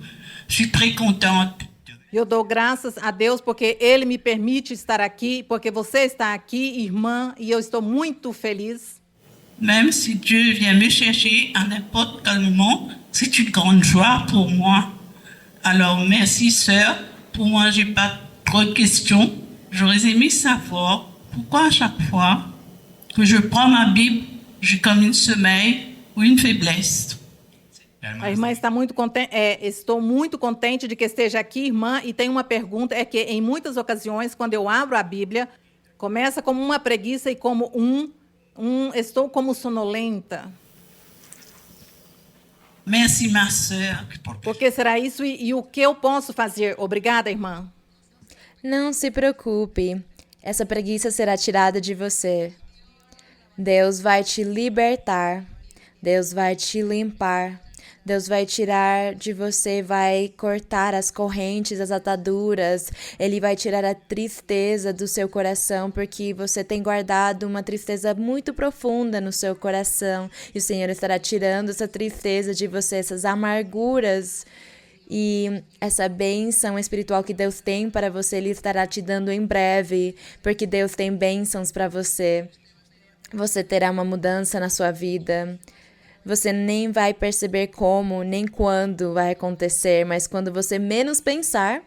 Je suis très contente. Eu dou graças a Deus porque Ele me permite estar aqui, porque você está aqui, irmã, e eu estou muito feliz. Même si Dieu vient me chercher à n'importe quel moment, c'est une grande joie pour moi. Alors merci sœur, pour moi j'ai pas trop de questions. J'aurais aimé savoir pourquoi à chaque fois que je prends ma Bible, j'ai comme une sommeil ou une faiblesse. A irmã está muito contente, estou muito contente de que esteja aqui, irmã, e tem uma pergunta, é que em muitas ocasiões, quando eu abro a Bíblia, começa como uma preguiça e como estou como sonolenta. Merci, ma sœur. Por que será isso e o que eu posso fazer? Obrigada, irmã. Não se preocupe, essa preguiça será tirada de você. Deus vai te libertar, Deus vai te limpar, Deus vai tirar de você, vai cortar as correntes, as ataduras, Ele vai tirar a tristeza do seu coração, porque você tem guardado uma tristeza muito profunda no seu coração, e o Senhor estará tirando essa tristeza de você, essas amarguras. E essa bênção espiritual que Deus tem para você, Ele estará te dando em breve, porque Deus tem bênçãos para você. Você terá uma mudança na sua vida. Você nem vai perceber como, nem quando vai acontecer, mas quando você menos pensar,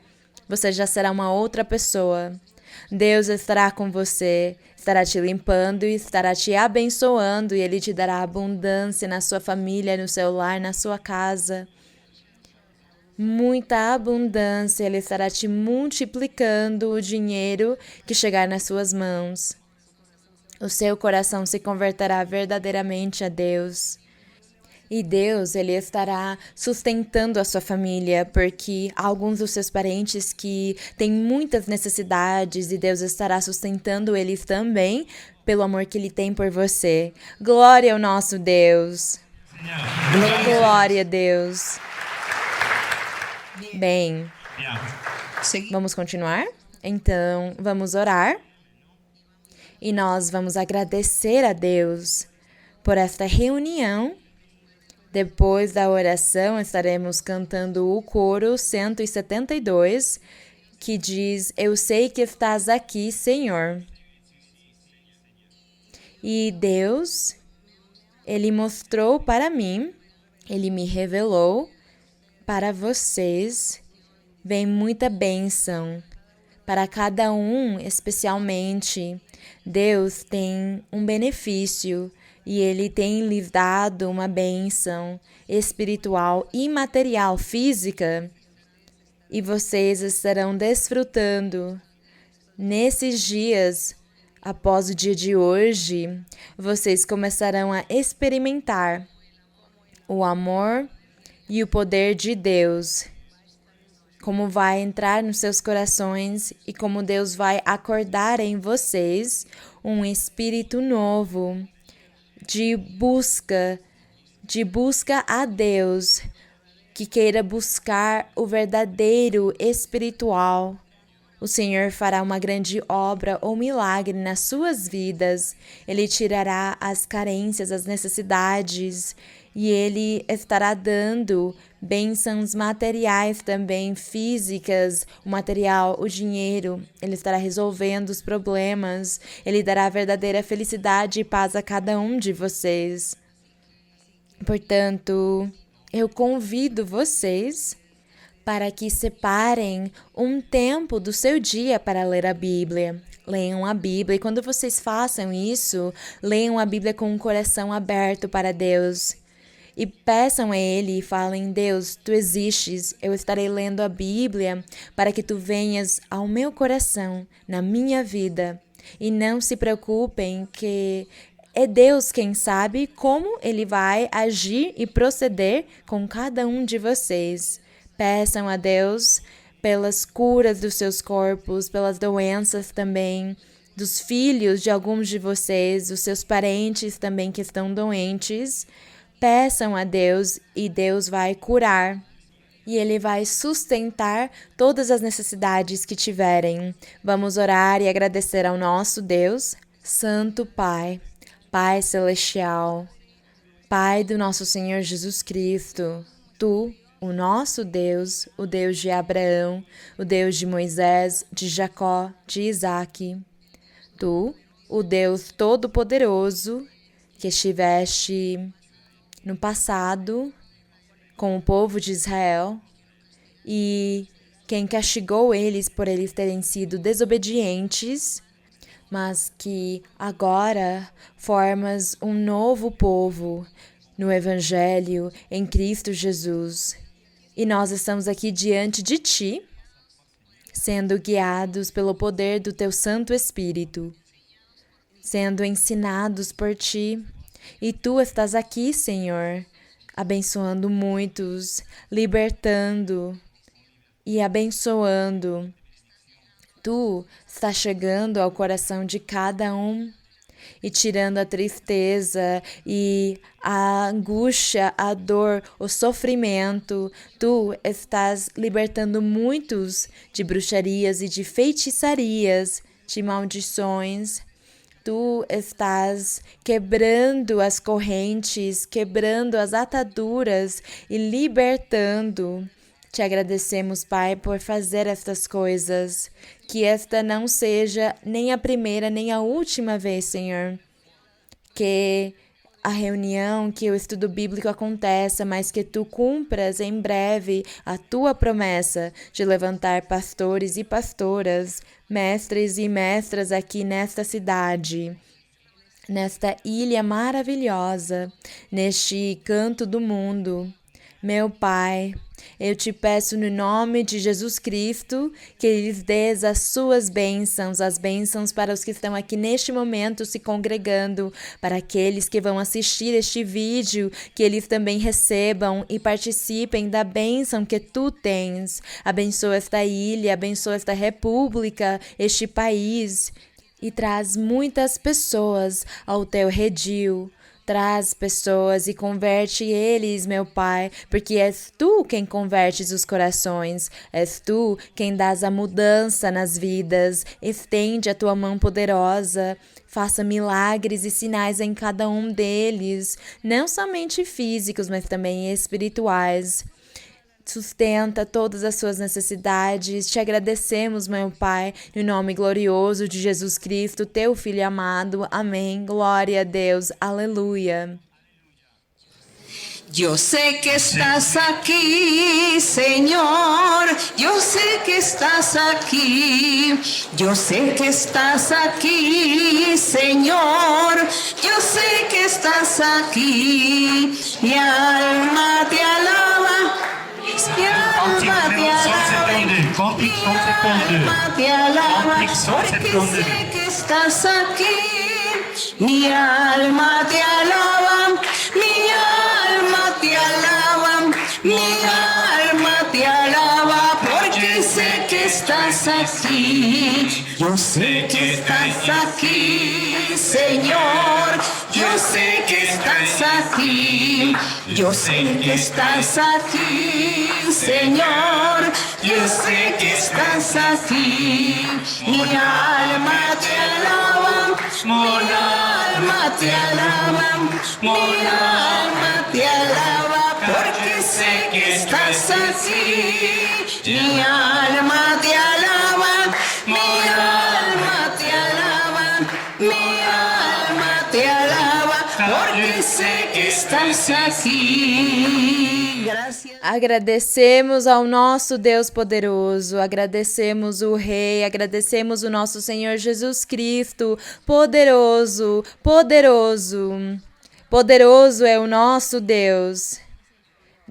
você já será uma outra pessoa. Deus estará com você, estará te limpando e estará te abençoando, e Ele te dará abundância na sua família, no seu lar, na sua casa. Muita abundância, Ele estará te multiplicando o dinheiro que chegar nas suas mãos. O seu coração se converterá verdadeiramente a Deus. E Deus, Ele estará sustentando a sua família, porque há alguns dos seus parentes que têm muitas necessidades e Deus estará sustentando eles também pelo amor que Ele tem por você. Glória ao nosso Deus. Glória a Deus. Bem, vamos continuar? Então, vamos orar. E nós vamos agradecer a Deus por esta reunião. Depois da oração, estaremos cantando o coro 172, que diz: Eu sei que estás aqui, Senhor. E Deus, Ele mostrou para mim, Ele me revelou para vocês, vem muita bênção. Para cada um, especialmente, Deus tem um benefício. E Ele tem lhes dado uma bênção espiritual e material, física. E vocês estarão desfrutando nesses dias, após o dia de hoje, vocês começarão a experimentar o amor e o poder de Deus. Como vai entrar nos seus corações e como Deus vai acordar em vocês um espírito novo. De busca a Deus, que queira buscar o verdadeiro espiritual. O Senhor fará uma grande obra ou milagre nas suas vidas. Ele tirará as carências, as necessidades, e Ele estará dando bênçãos materiais também, físicas, o material, o dinheiro. Ele estará resolvendo os problemas. Ele dará verdadeira felicidade e paz a cada um de vocês. Portanto, eu convido vocês para que separem um tempo do seu dia para ler a Bíblia. Leiam a Bíblia, e quando vocês façam isso, leiam a Bíblia com um coração aberto para Deus. E peçam a Ele e falem: Deus, Tu existes, eu estarei lendo a Bíblia para que Tu venhas ao meu coração, na minha vida. E não se preocupem que é Deus quem sabe como Ele vai agir e proceder com cada um de vocês. Peçam a Deus pelas curas dos seus corpos, pelas doenças também, dos filhos de alguns de vocês, os seus parentes também que estão doentes. Peçam a Deus e Deus vai curar. E Ele vai sustentar todas as necessidades que tiverem. Vamos orar e agradecer ao nosso Deus, Santo Pai, Pai Celestial, Pai do nosso Senhor Jesus Cristo. Tu, o nosso Deus, o Deus de Abraão, o Deus de Moisés, de Jacó, de Isaque. Tu, o Deus Todo-Poderoso, que estiveste no passado com o povo de Israel, e quem castigou eles por eles terem sido desobedientes, mas que agora formas um novo povo, no Evangelho, em Cristo Jesus. E nós estamos aqui diante de Ti, sendo guiados pelo poder do Teu Santo Espírito, sendo ensinados por Ti. E Tu estás aqui, Senhor, abençoando muitos, libertando e abençoando. Tu estás chegando ao coração de cada um e tirando a tristeza e a angústia, a dor, o sofrimento. Tu estás libertando muitos de bruxarias e de feitiçarias, de maldições. Tu estás quebrando as correntes, quebrando as ataduras e libertando. Te agradecemos, Pai, por fazer estas coisas. Que esta não seja nem a primeira nem a última vez, Senhor. Que a reunião, que o estudo bíblico aconteça, mas que Tu cumpras em breve a Tua promessa de levantar pastores e pastoras, mestres e mestras aqui nesta cidade, nesta ilha maravilhosa, neste canto do mundo. Meu Pai, eu Te peço no nome de Jesus Cristo que Ele dês as Suas bênçãos, as bênçãos para os que estão aqui neste momento se congregando, para aqueles que vão assistir este vídeo, que eles também recebam e participem da bênção que Tu tens. Abençoa esta ilha, abençoa esta república, este país, e traz muitas pessoas ao Teu redil. Traz pessoas e converte eles, meu Pai, porque és Tu quem convertes os corações, és Tu quem dás a mudança nas vidas. Estende a Tua mão poderosa, faça milagres e sinais em cada um deles, não somente físicos, mas também espirituais. Sustenta todas as suas necessidades. Te agradecemos, meu Pai, no nome glorioso de Jesus Cristo, Teu Filho amado. Amém. Glória a Deus. Aleluia. Yo sé que estás aquí, Señor, yo sé que estás aquí, yo sé que estás aquí, Señor, yo sé que estás aquí, mi alma te alaba. Mi alma te alaba, mi alma te alaba, porque sé que estás aquí. Mi alma te alaba, mi alma te alaba, mi alma te alaba, porque sé que estás aquí. Yo sé que estás aquí, Señor, yo sé que estás aquí. Yo sé que estás aquí, Señor, yo sé que estás aquí. Mi alma te alaba, mi alma te alaba, mi alma te alaba, porque sé que estás aquí. Mi alma te alaba, mi alma te alaba, mi alma te alaba, porque sé que estás aquí. Gracias. Agradecemos ao nosso Deus poderoso, agradecemos o Rei, agradecemos o nosso Senhor Jesus Cristo, poderoso, poderoso. Poderoso é o nosso Deus.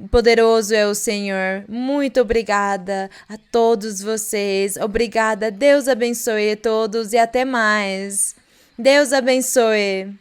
Poderoso é o Senhor. Muito obrigada a todos vocês. Obrigada. Deus abençoe a todos e até mais. Deus abençoe.